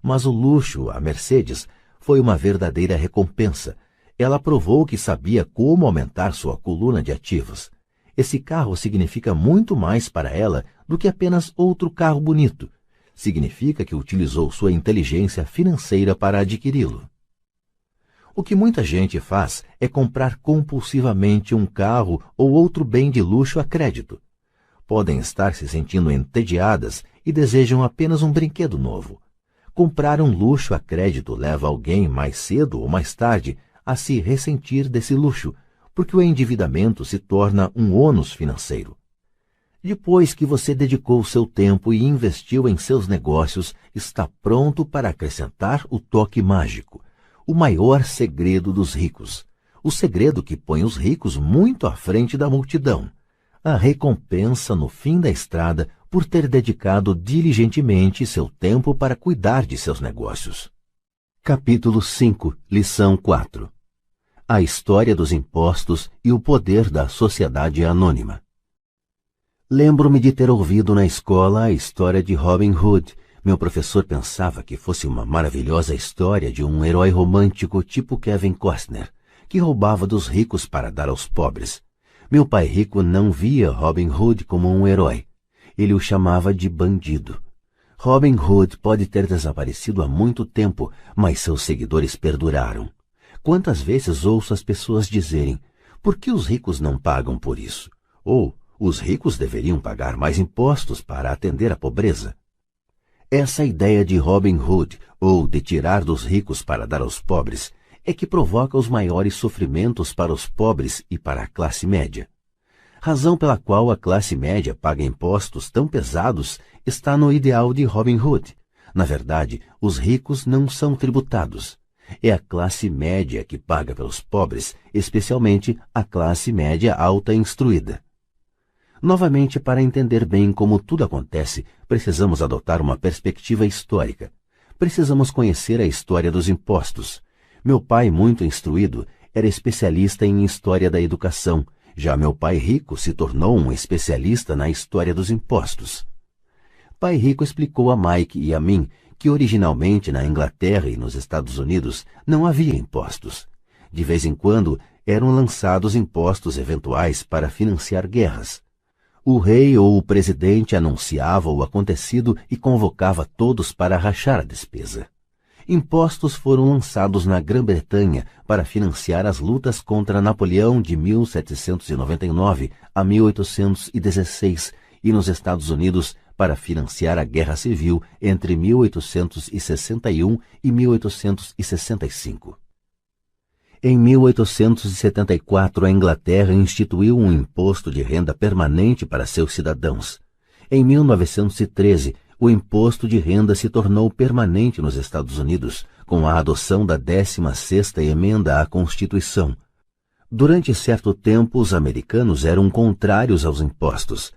Mas o luxo, a Mercedes, foi uma verdadeira recompensa. Ela provou que sabia como aumentar sua coluna de ativos. Esse carro significa muito mais para ela do que apenas outro carro bonito. Significa que utilizou sua inteligência financeira para adquiri-lo. O que muita gente faz é comprar compulsivamente um carro ou outro bem de luxo a crédito. Podem estar se sentindo entediadas e desejam apenas um brinquedo novo. Comprar um luxo a crédito leva alguém mais cedo ou mais tarde a se ressentir desse luxo, porque o endividamento se torna um ônus financeiro. Depois que você dedicou seu tempo e investiu em seus negócios, está pronto para acrescentar o toque mágico. O maior segredo dos ricos. O segredo que põe os ricos muito à frente da multidão. A recompensa no fim da estrada por ter dedicado diligentemente seu tempo para cuidar de seus negócios. Capítulo 5, Lição 4. A história dos impostos e o poder da sociedade anônima. Lembro-me de ter ouvido na escola a história de Robin Hood. Meu professor pensava que fosse uma maravilhosa história de um herói romântico tipo Kevin Costner, que roubava dos ricos para dar aos pobres. Meu pai rico não via Robin Hood como um herói. Ele o chamava de bandido. Robin Hood pode ter desaparecido há muito tempo, mas seus seguidores perduraram. Quantas vezes ouço as pessoas dizerem: por que os ricos não pagam por isso? Ou, os ricos deveriam pagar mais impostos para atender à pobreza. Essa ideia de Robin Hood, ou de tirar dos ricos para dar aos pobres, é que provoca os maiores sofrimentos para os pobres e para a classe média. Razão pela qual a classe média paga impostos tão pesados está no ideal de Robin Hood. Na verdade, os ricos não são tributados. É a classe média que paga pelos pobres, especialmente a classe média alta instruída. Novamente, para entender bem como tudo acontece, precisamos adotar uma perspectiva histórica. Precisamos conhecer a história dos impostos. Meu pai, muito instruído, era especialista em história da educação. Já meu pai rico se tornou um especialista na história dos impostos. Pai rico explicou a Mike e a mim que originalmente na Inglaterra e nos Estados Unidos não havia impostos. De vez em quando eram lançados impostos eventuais para financiar guerras. O rei ou o presidente anunciava o acontecido e convocava todos para rachar a despesa. Impostos foram lançados na Grã-Bretanha para financiar as lutas contra Napoleão de 1799 a 1816 e nos Estados Unidos para financiar a Guerra Civil entre 1861 e 1865. Em 1874, a Inglaterra instituiu um imposto de renda permanente para seus cidadãos. Em 1913, o imposto de renda se tornou permanente nos Estados Unidos, com a adoção da 16ª emenda à Constituição. Durante certo tempo, os americanos eram contrários aos impostos.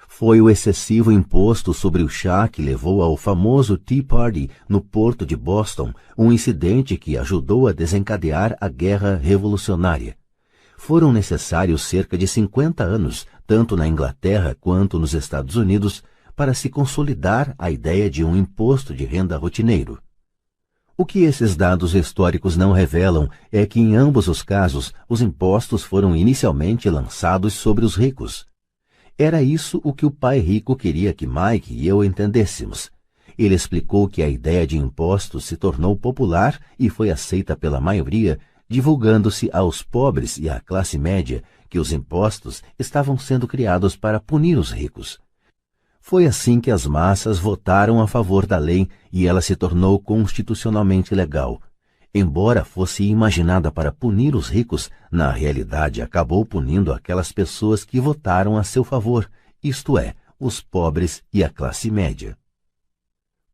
Foi o excessivo imposto sobre o chá que levou ao famoso Tea Party no porto de Boston, um incidente que ajudou a desencadear a Guerra Revolucionária. Foram necessários cerca de 50 anos, tanto na Inglaterra quanto nos Estados Unidos, para se consolidar a ideia de um imposto de renda rotineiro. O que esses dados históricos não revelam é que, em ambos os casos, os impostos foram inicialmente lançados sobre os ricos. Era isso o que o pai rico queria que Mike e eu entendêssemos. Ele explicou que a ideia de impostos se tornou popular e foi aceita pela maioria, divulgando-se aos pobres e à classe média que os impostos estavam sendo criados para punir os ricos. Foi assim que as massas votaram a favor da lei e ela se tornou constitucionalmente legal. Embora fosse imaginada para punir os ricos, na realidade acabou punindo aquelas pessoas que votaram a seu favor, isto é, os pobres e a classe média.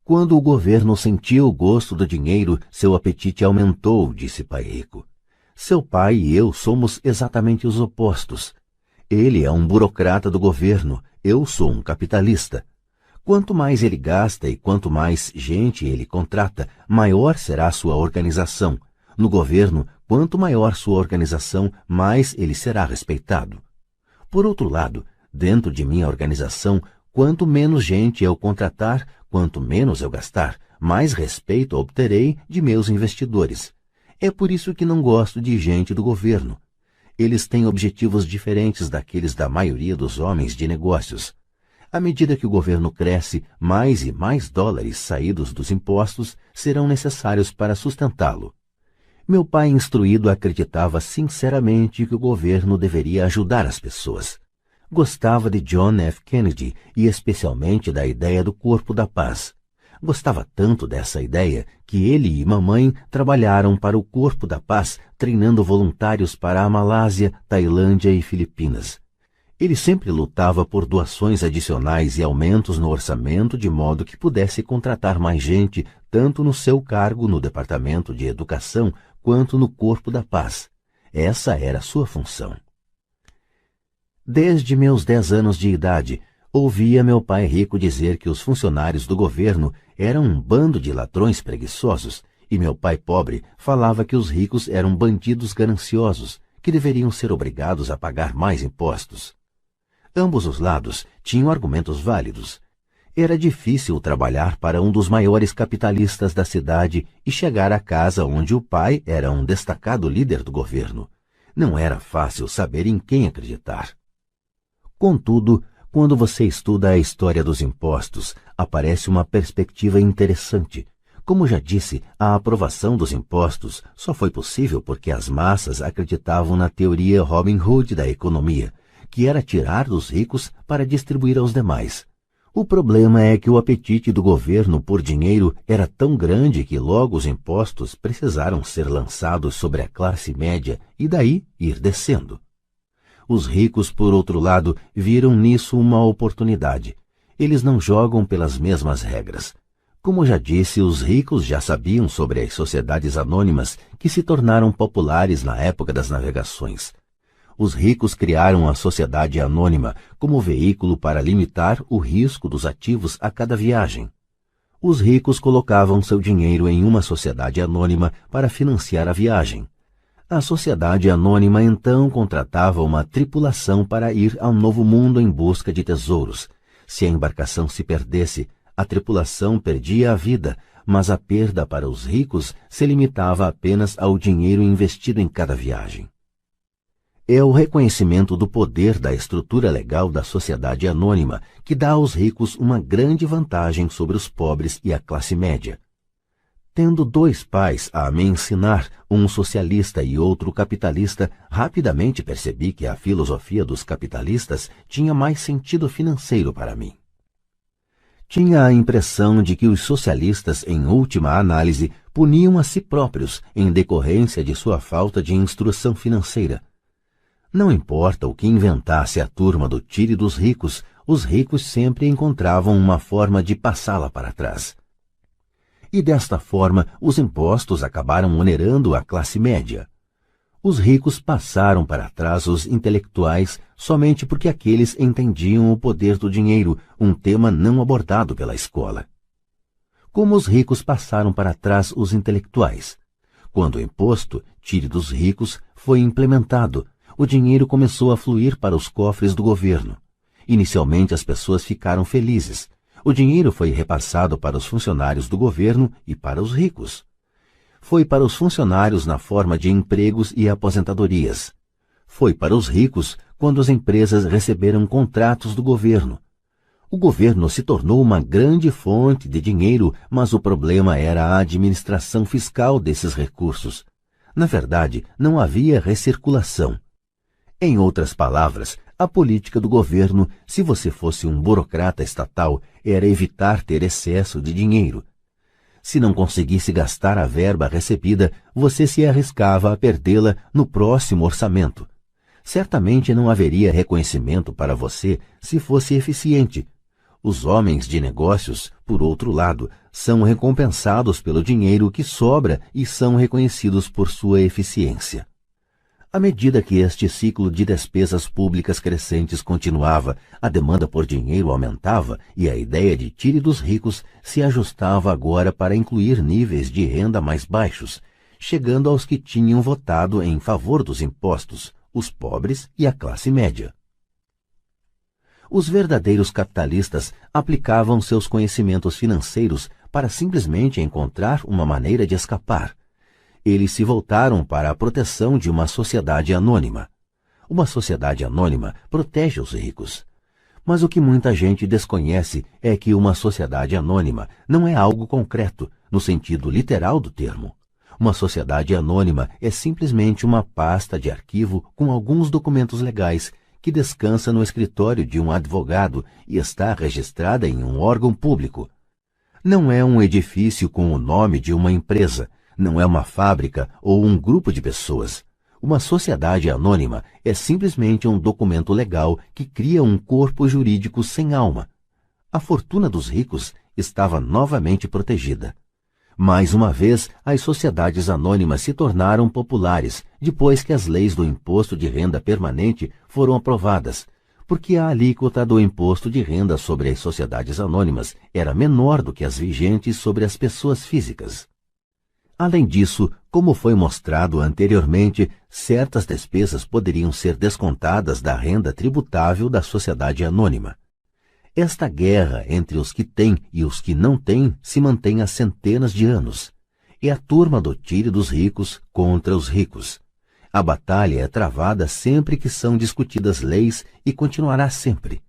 Quando o governo sentiu o gosto do dinheiro, seu apetite aumentou, disse Pai Rico. Seu pai e eu somos exatamente os opostos. Ele é um burocrata do governo, eu sou um capitalista. Quanto mais ele gasta e quanto mais gente ele contrata, maior será sua organização. No governo, quanto maior sua organização, mais ele será respeitado. Por outro lado, dentro de minha organização, quanto menos gente eu contratar, quanto menos eu gastar, mais respeito obterei de meus investidores. É por isso que não gosto de gente do governo. Eles têm objetivos diferentes daqueles da maioria dos homens de negócios. À medida que o governo cresce, mais e mais dólares saídos dos impostos serão necessários para sustentá-lo. Meu pai instruído acreditava sinceramente que o governo deveria ajudar as pessoas. Gostava de John F. Kennedy e especialmente da ideia do Corpo da Paz. Gostava tanto dessa ideia que ele e mamãe trabalharam para o Corpo da Paz, treinando voluntários para a Malásia, Tailândia e Filipinas. Ele sempre lutava por doações adicionais e aumentos no orçamento de modo que pudesse contratar mais gente, tanto no seu cargo no Departamento de Educação quanto no Corpo da Paz. Essa era sua função. Desde meus 10 anos de idade, ouvia meu pai rico dizer que os funcionários do governo eram um bando de ladrões preguiçosos, e meu pai pobre falava que os ricos eram bandidos gananciosos, que deveriam ser obrigados a pagar mais impostos. Ambos os lados tinham argumentos válidos. Era difícil trabalhar para um dos maiores capitalistas da cidade e chegar à casa onde o pai era um destacado líder do governo. Não era fácil saber em quem acreditar. Contudo, quando você estuda a história dos impostos, aparece uma perspectiva interessante. Como já disse, a aprovação dos impostos só foi possível porque as massas acreditavam na teoria Robin Hood da economia, que era tirar dos ricos para distribuir aos demais. O problema é que o apetite do governo por dinheiro era tão grande que logo os impostos precisaram ser lançados sobre a classe média e daí ir descendo. Os ricos, por outro lado, viram nisso uma oportunidade. Eles não jogam pelas mesmas regras. Como já disse, os ricos já sabiam sobre as sociedades anônimas que se tornaram populares na época das navegações. Os ricos criaram a sociedade anônima como veículo para limitar o risco dos ativos a cada viagem. Os ricos colocavam seu dinheiro em uma sociedade anônima para financiar a viagem. A sociedade anônima então contratava uma tripulação para ir ao novo mundo em busca de tesouros. Se a embarcação se perdesse, a tripulação perdia a vida, mas a perda para os ricos se limitava apenas ao dinheiro investido em cada viagem. É o reconhecimento do poder da estrutura legal da sociedade anônima que dá aos ricos uma grande vantagem sobre os pobres e a classe média. Tendo 2 pais a me ensinar, um socialista e outro capitalista, rapidamente percebi que a filosofia dos capitalistas tinha mais sentido financeiro para mim. Tinha a impressão de que os socialistas, em última análise, puniam a si próprios em decorrência de sua falta de instrução financeira. Não importa o que inventasse a turma do tire dos ricos, os ricos sempre encontravam uma forma de passá-la para trás. E desta forma, os impostos acabaram onerando a classe média. Os ricos passaram para trás os intelectuais somente porque aqueles entendiam o poder do dinheiro, um tema não abordado pela escola. Como os ricos passaram para trás os intelectuais? Quando o imposto, tire dos ricos, foi implementado, o dinheiro começou a fluir para os cofres do governo. Inicialmente as pessoas ficaram felizes. O dinheiro foi repassado para os funcionários do governo e para os ricos. Foi para os funcionários na forma de empregos e aposentadorias. Foi para os ricos quando as empresas receberam contratos do governo. O governo se tornou uma grande fonte de dinheiro, mas o problema era a administração fiscal desses recursos. Na verdade, não havia recirculação. Em outras palavras, a política do governo, se você fosse um burocrata estatal, era evitar ter excesso de dinheiro. Se não conseguisse gastar a verba recebida, você se arriscava a perdê-la no próximo orçamento. Certamente não haveria reconhecimento para você se fosse eficiente. Os homens de negócios, por outro lado, são recompensados pelo dinheiro que sobra e são reconhecidos por sua eficiência. À medida que este ciclo de despesas públicas crescentes continuava, a demanda por dinheiro aumentava e a ideia de tire dos ricos se ajustava agora para incluir níveis de renda mais baixos, chegando aos que tinham votado em favor dos impostos, os pobres e a classe média. Os verdadeiros capitalistas aplicavam seus conhecimentos financeiros para simplesmente encontrar uma maneira de escapar. Eles se voltaram para a proteção de uma sociedade anônima. Uma sociedade anônima protege os ricos. Mas o que muita gente desconhece é que uma sociedade anônima não é algo concreto, no sentido literal do termo. Uma sociedade anônima é simplesmente uma pasta de arquivo com alguns documentos legais que descansa no escritório de um advogado e está registrada em um órgão público. Não é um edifício com o nome de uma empresa, não é uma fábrica ou um grupo de pessoas. Uma sociedade anônima é simplesmente um documento legal que cria um corpo jurídico sem alma. A fortuna dos ricos estava novamente protegida. Mais uma vez, as sociedades anônimas se tornaram populares depois que as leis do imposto de renda permanente foram aprovadas, porque a alíquota do imposto de renda sobre as sociedades anônimas era menor do que as vigentes sobre as pessoas físicas. Além disso, como foi mostrado anteriormente, certas despesas poderiam ser descontadas da renda tributável da sociedade anônima. Esta guerra entre os que têm e os que não têm se mantém há centenas de anos. É a turma do tire dos ricos contra os ricos. A batalha é travada sempre que são discutidas leis e continuará sempre.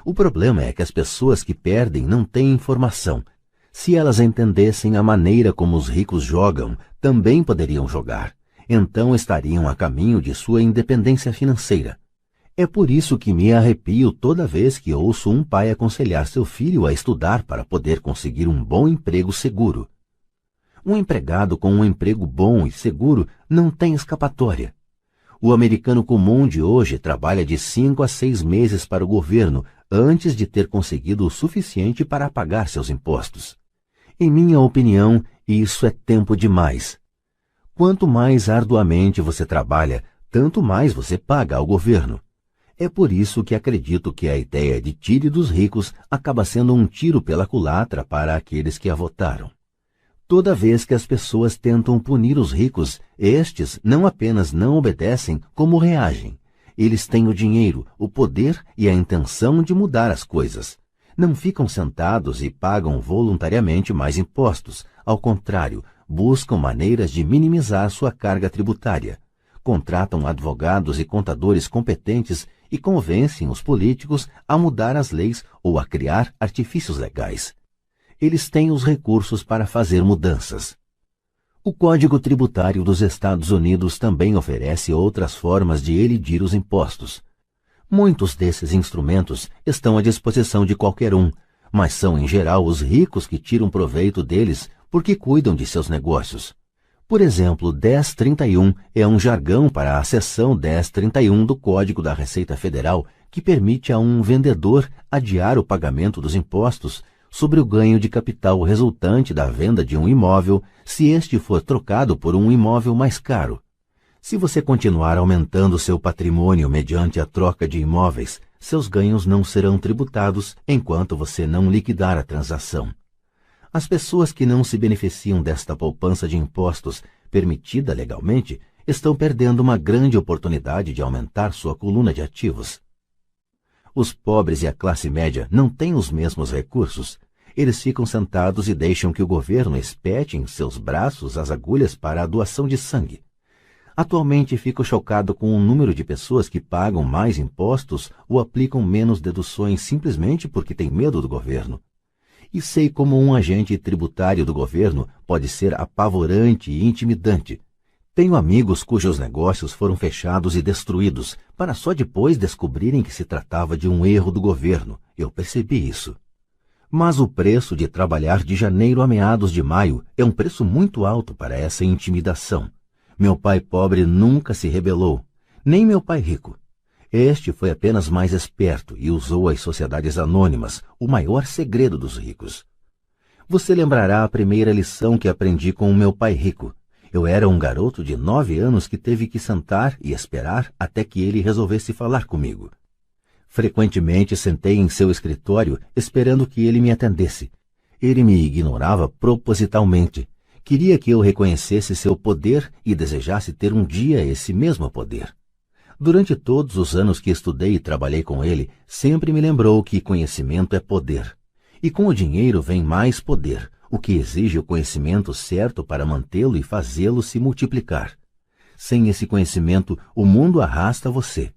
O problema é que as pessoas que perdem não têm informação. Se elas entendessem a maneira como os ricos jogam, também poderiam jogar. Então estariam a caminho de sua independência financeira. É por isso que me arrepio toda vez que ouço um pai aconselhar seu filho a estudar para poder conseguir um bom emprego seguro. Um empregado com um emprego bom e seguro não tem escapatória. O americano comum de hoje trabalha de 5 a 6 meses para o governo antes de ter conseguido o suficiente para pagar seus impostos. Em minha opinião, isso é tempo demais. Quanto mais arduamente você trabalha, tanto mais você paga ao governo. É por isso que acredito que a ideia de tire dos ricos acaba sendo um tiro pela culatra para aqueles que a votaram. Toda vez que as pessoas tentam punir os ricos, estes não apenas não obedecem, como reagem. Eles têm o dinheiro, o poder e a intenção de mudar as coisas. Não ficam sentados e pagam voluntariamente mais impostos. Ao contrário, buscam maneiras de minimizar sua carga tributária. Contratam advogados e contadores competentes e convencem os políticos a mudar as leis ou a criar artifícios legais. Eles têm os recursos para fazer mudanças. O Código Tributário dos Estados Unidos também oferece outras formas de elidir os impostos. Muitos desses instrumentos estão à disposição de qualquer um, mas são em geral os ricos que tiram proveito deles porque cuidam de seus negócios. Por exemplo, 1031 é um jargão para a seção 1031 do Código da Receita Federal que permite a um vendedor adiar o pagamento dos impostos sobre o ganho de capital resultante da venda de um imóvel se este for trocado por um imóvel mais caro. Se você continuar aumentando seu patrimônio mediante a troca de imóveis, seus ganhos não serão tributados enquanto você não liquidar a transação. As pessoas que não se beneficiam desta poupança de impostos permitida legalmente estão perdendo uma grande oportunidade de aumentar sua coluna de ativos. Os pobres e a classe média não têm os mesmos recursos. Eles ficam sentados e deixam que o governo espete em seus braços as agulhas para a doação de sangue. Atualmente fico chocado com o número de pessoas que pagam mais impostos ou aplicam menos deduções simplesmente porque têm medo do governo. E sei como um agente tributário do governo pode ser apavorante e intimidante. Tenho amigos cujos negócios foram fechados e destruídos, para só depois descobrirem que se tratava de um erro do governo. Eu percebi isso. Mas o preço de trabalhar de janeiro a meados de maio é um preço muito alto para essa intimidação. Meu pai pobre nunca se rebelou, nem meu pai rico. Este foi apenas mais esperto e usou as sociedades anônimas, o maior segredo dos ricos. Você lembrará a primeira lição que aprendi com o meu pai rico. Eu era um garoto de 9 anos que teve que sentar e esperar até que ele resolvesse falar comigo. Frequentemente sentei em seu escritório esperando que ele me atendesse. Ele me ignorava propositalmente. Queria que eu reconhecesse seu poder e desejasse ter um dia esse mesmo poder. Durante todos os anos que estudei e trabalhei com ele, sempre me lembrou que conhecimento é poder. E com o dinheiro vem mais poder, o que exige o conhecimento certo para mantê-lo e fazê-lo se multiplicar. Sem esse conhecimento, o mundo arrasta você.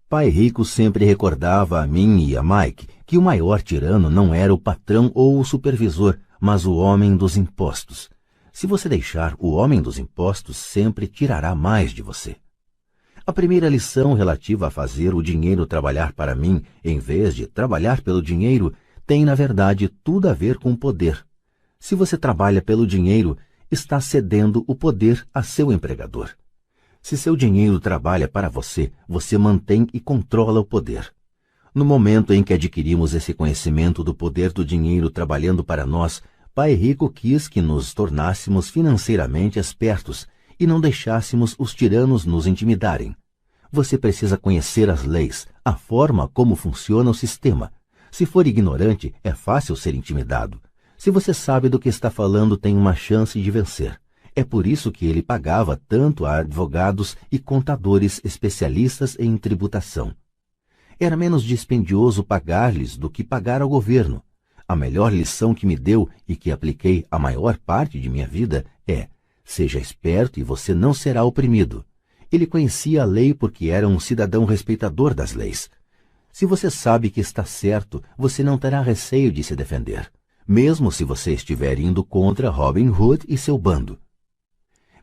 Pai Rico sempre recordava a mim e a Mike que o maior tirano não era o patrão ou o supervisor, mas o homem dos impostos. Se você deixar, o homem dos impostos sempre tirará mais de você. A primeira lição relativa a fazer o dinheiro trabalhar para mim, em vez de trabalhar pelo dinheiro, tem, na verdade, tudo a ver com poder. Se você trabalha pelo dinheiro, está cedendo o poder a seu empregador. Se seu dinheiro trabalha para você, você mantém e controla o poder. No momento em que adquirimos esse conhecimento do poder do dinheiro trabalhando para nós, Pai Rico quis que nos tornássemos financeiramente espertos e não deixássemos os tiranos nos intimidarem. Você precisa conhecer as leis, a forma como funciona o sistema. Se for ignorante, é fácil ser intimidado. Se você sabe do que está falando, tem uma chance de vencer. É por isso que ele pagava tanto a advogados e contadores especialistas em tributação. Era menos dispendioso pagar-lhes do que pagar ao governo. A melhor lição que me deu e que apliquei a maior parte de minha vida é: seja esperto e você não será oprimido. Ele conhecia a lei porque era um cidadão respeitador das leis. Se você sabe que está certo, você não terá receio de se defender, mesmo se você estiver indo contra Robin Hood e seu bando.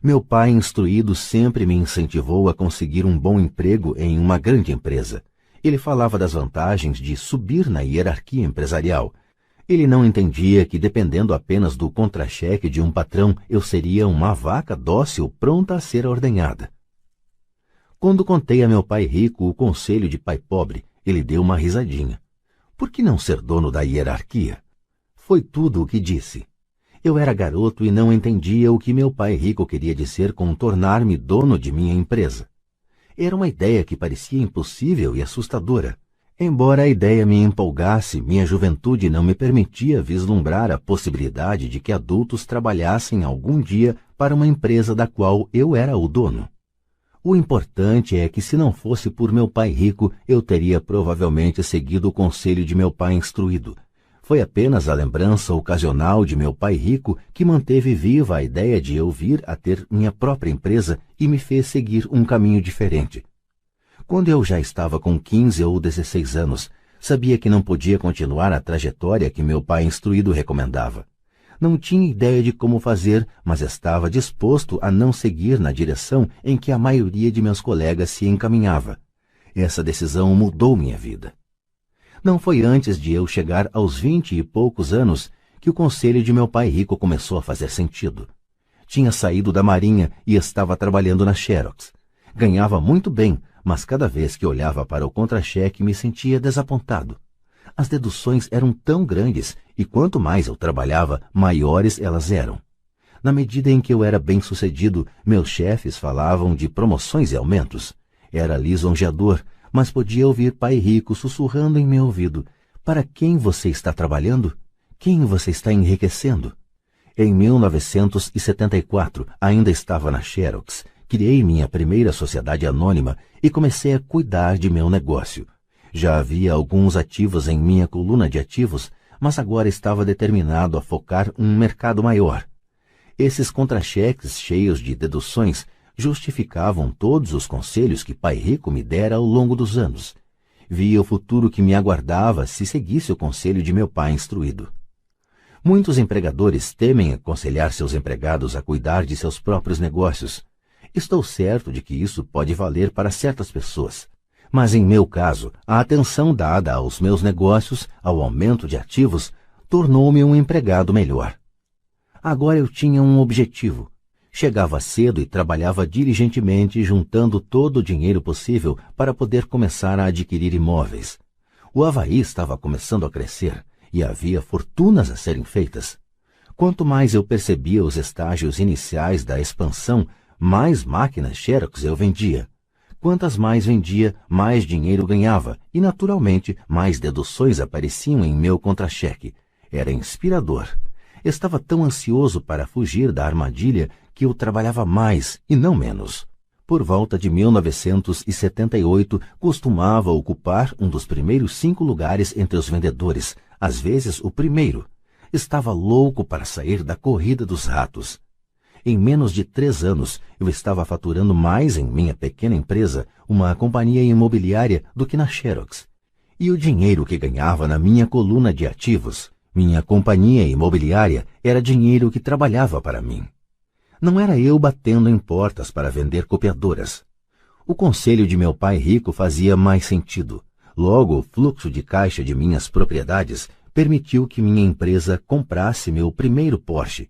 Meu pai instruído sempre me incentivou a conseguir um bom emprego em uma grande empresa. Ele falava das vantagens de subir na hierarquia empresarial. Ele não entendia que, dependendo apenas do contra-cheque de um patrão, eu seria uma vaca dócil pronta a ser ordenhada. Quando contei a meu pai rico o conselho de pai pobre, ele deu uma risadinha. Por que não ser dono da hierarquia? Foi tudo o que disse. Eu era garoto e não entendia o que meu pai rico queria dizer com tornar-me dono de minha empresa. Era uma ideia que parecia impossível e assustadora. Embora a ideia me empolgasse, minha juventude não me permitia vislumbrar a possibilidade de que adultos trabalhassem algum dia para uma empresa da qual eu era o dono. O importante é que, se não fosse por meu pai rico, eu teria provavelmente seguido o conselho de meu pai instruído. Foi apenas a lembrança ocasional de meu pai rico que manteve viva a ideia de eu vir a ter minha própria empresa e me fez seguir um caminho diferente. Quando eu já estava com 15 ou 16 anos, sabia que não podia continuar a trajetória que meu pai instruído recomendava. Não tinha ideia de como fazer, mas estava disposto a não seguir na direção em que a maioria de meus colegas se encaminhava. Essa decisão mudou minha vida. Não foi antes de eu chegar aos 20 e poucos anos que o conselho de meu pai rico começou a fazer sentido. Tinha saído da Marinha e estava trabalhando na Xerox. Ganhava muito bem, mas cada vez que olhava para o contra-cheque me sentia desapontado. As deduções eram tão grandes e quanto mais eu trabalhava, maiores elas eram. Na medida em que eu era bem-sucedido, meus chefes falavam de promoções e aumentos. Era lisonjeador, mas podia ouvir pai rico sussurrando em meu ouvido: para quem você está trabalhando? Quem você está enriquecendo? Em 1974, ainda estava na Xerox, Criei minha primeira sociedade anônima e comecei a cuidar de meu negócio. Já havia alguns ativos em minha coluna de ativos, mas agora estava determinado a focar um mercado maior. Esses contra-cheques cheios de deduções justificavam todos os conselhos que Pai Rico me dera ao longo dos anos. Via o futuro que me aguardava se seguisse o conselho de meu pai instruído. Muitos empregadores temem aconselhar seus empregados a cuidar de seus próprios negócios. Estou certo de que isso pode valer para certas pessoas. Mas em meu caso, a atenção dada aos meus negócios, ao aumento de ativos, tornou-me um empregado melhor. Agora eu tinha um objetivo. Chegava cedo e trabalhava diligentemente, juntando todo o dinheiro possível para poder começar a adquirir imóveis. O Havaí estava começando a crescer e havia fortunas a serem feitas. Quanto mais eu percebia os estágios iniciais da expansão, mais máquinas Xerox eu vendia. Quantas mais vendia, mais dinheiro ganhava e, naturalmente, mais deduções apareciam em meu contra-cheque. Era inspirador. Estava tão ansioso para fugir da armadilha que eu trabalhava mais e não menos. Por volta de 1978, costumava ocupar um dos primeiros 5 lugares entre os vendedores, às vezes o primeiro. Estava louco para sair da corrida dos ratos. Em menos de 3 anos, eu estava faturando mais em minha pequena empresa, uma companhia imobiliária, do que na Xerox. E o dinheiro que ganhava na minha coluna de ativos, minha companhia imobiliária, era dinheiro que trabalhava para mim. Não era eu batendo em portas para vender copiadoras. O conselho de meu pai rico fazia mais sentido. Logo, o fluxo de caixa de minhas propriedades permitiu que minha empresa comprasse meu primeiro Porsche.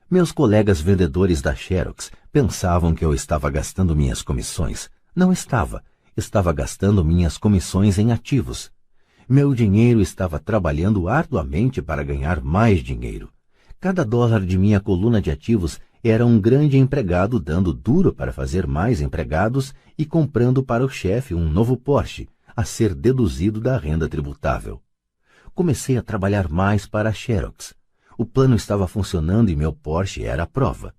Meus colegas vendedores da Xerox pensavam que eu estava gastando minhas comissões. Não estava. Estava gastando minhas comissões em ativos. Meu dinheiro estava trabalhando arduamente para ganhar mais dinheiro. Cada dólar de minha coluna de ativos era um grande empregado dando duro para fazer mais empregados e comprando para o chefe um novo Porsche, a ser deduzido da renda tributável. Comecei a trabalhar mais para a Xerox. O plano estava funcionando e meu Porsche era a prova.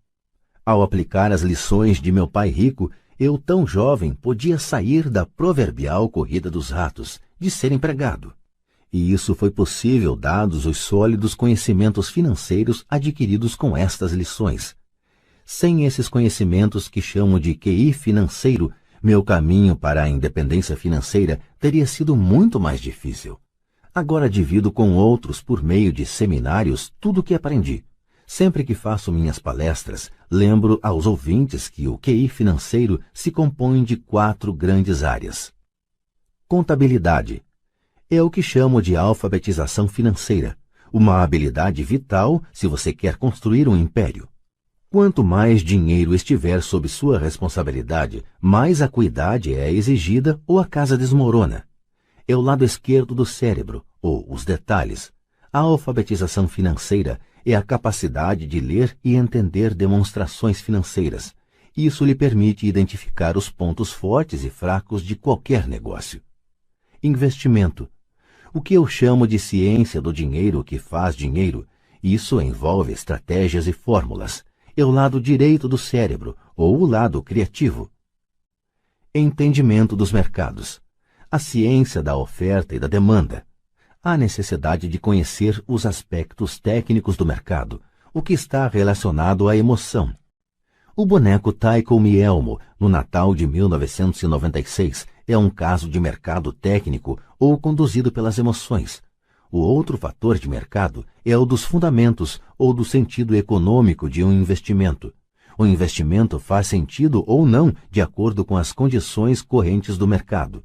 Ao aplicar as lições de meu pai rico, eu, tão jovem, podia sair da proverbial corrida dos ratos, de ser empregado. E isso foi possível dados os sólidos conhecimentos financeiros adquiridos com estas lições. Sem esses conhecimentos que chamo de QI financeiro, meu caminho para a independência financeira teria sido muito mais difícil. Agora divido com outros, por meio de seminários, tudo o que aprendi. Sempre que faço minhas palestras, lembro aos ouvintes que o QI financeiro se compõe de 4 grandes áreas. Contabilidade. É o que chamo de alfabetização financeira, uma habilidade vital se você quer construir um império. Quanto mais dinheiro estiver sob sua responsabilidade, mais acuidade é exigida ou a casa desmorona. É o lado esquerdo do cérebro, ou os detalhes. A alfabetização financeira é a capacidade de ler e entender demonstrações financeiras. Isso lhe permite identificar os pontos fortes e fracos de qualquer negócio. Investimento. O que eu chamo de ciência do dinheiro que faz dinheiro, isso envolve estratégias e fórmulas. É o lado direito do cérebro, ou o lado criativo. Entendimento dos mercados. A ciência da oferta e da demanda. Há necessidade de conhecer os aspectos técnicos do mercado, o que está relacionado à emoção. O boneco Tycho Me Elmo, no Natal de 1996, é um caso de mercado técnico ou conduzido pelas emoções. O outro fator de mercado é o dos fundamentos ou do sentido econômico de um investimento. O investimento faz sentido ou não de acordo com as condições correntes do mercado.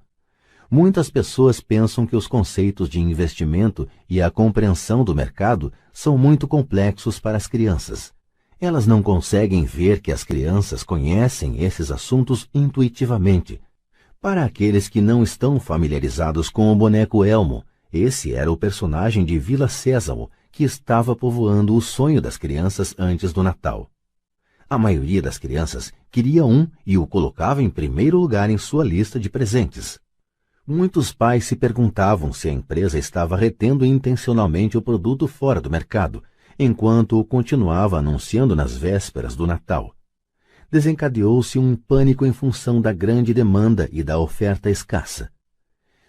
Muitas pessoas pensam que os conceitos de investimento e a compreensão do mercado são muito complexos para as crianças. Elas não conseguem ver que as crianças conhecem esses assuntos intuitivamente. Para aqueles que não estão familiarizados com o boneco Elmo, esse era o personagem de Vila Sésamo que estava povoando o sonho das crianças antes do Natal. A maioria das crianças queria um e o colocava em primeiro lugar em sua lista de presentes. Muitos pais se perguntavam se a empresa estava retendo intencionalmente o produto fora do mercado, enquanto o continuava anunciando nas vésperas do Natal. desencadeou-se um pânico em função da grande demanda e da oferta escassa.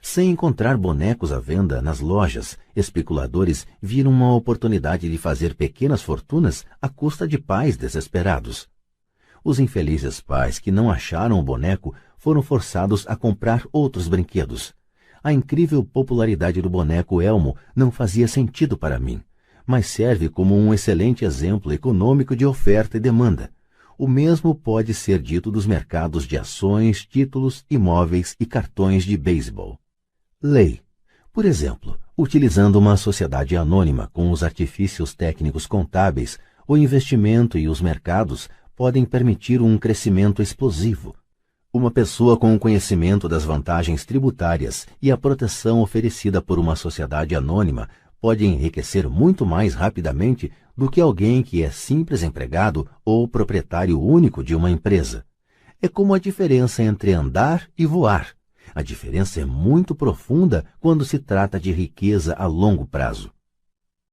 Sem encontrar bonecos à venda nas lojas, especuladores viram uma oportunidade de fazer pequenas fortunas à custa de pais desesperados. Os infelizes pais que não acharam o boneco foram forçados a comprar outros brinquedos. A incrível popularidade do boneco Elmo não fazia sentido para mim, mas serve como um excelente exemplo econômico de oferta e demanda. O mesmo pode ser dito dos mercados de ações, títulos, imóveis e cartões de beisebol. Lei. Por exemplo, utilizando uma sociedade anônima com os artifícios técnicos contábeis, o investimento e os mercados podem permitir um crescimento explosivo. Uma pessoa com o conhecimento das vantagens tributárias e a proteção oferecida por uma sociedade anônima pode enriquecer muito mais rapidamente do que alguém que é simples empregado ou proprietário único de uma empresa. É como a diferença entre andar e voar. A diferença é muito profunda quando se trata de riqueza a longo prazo.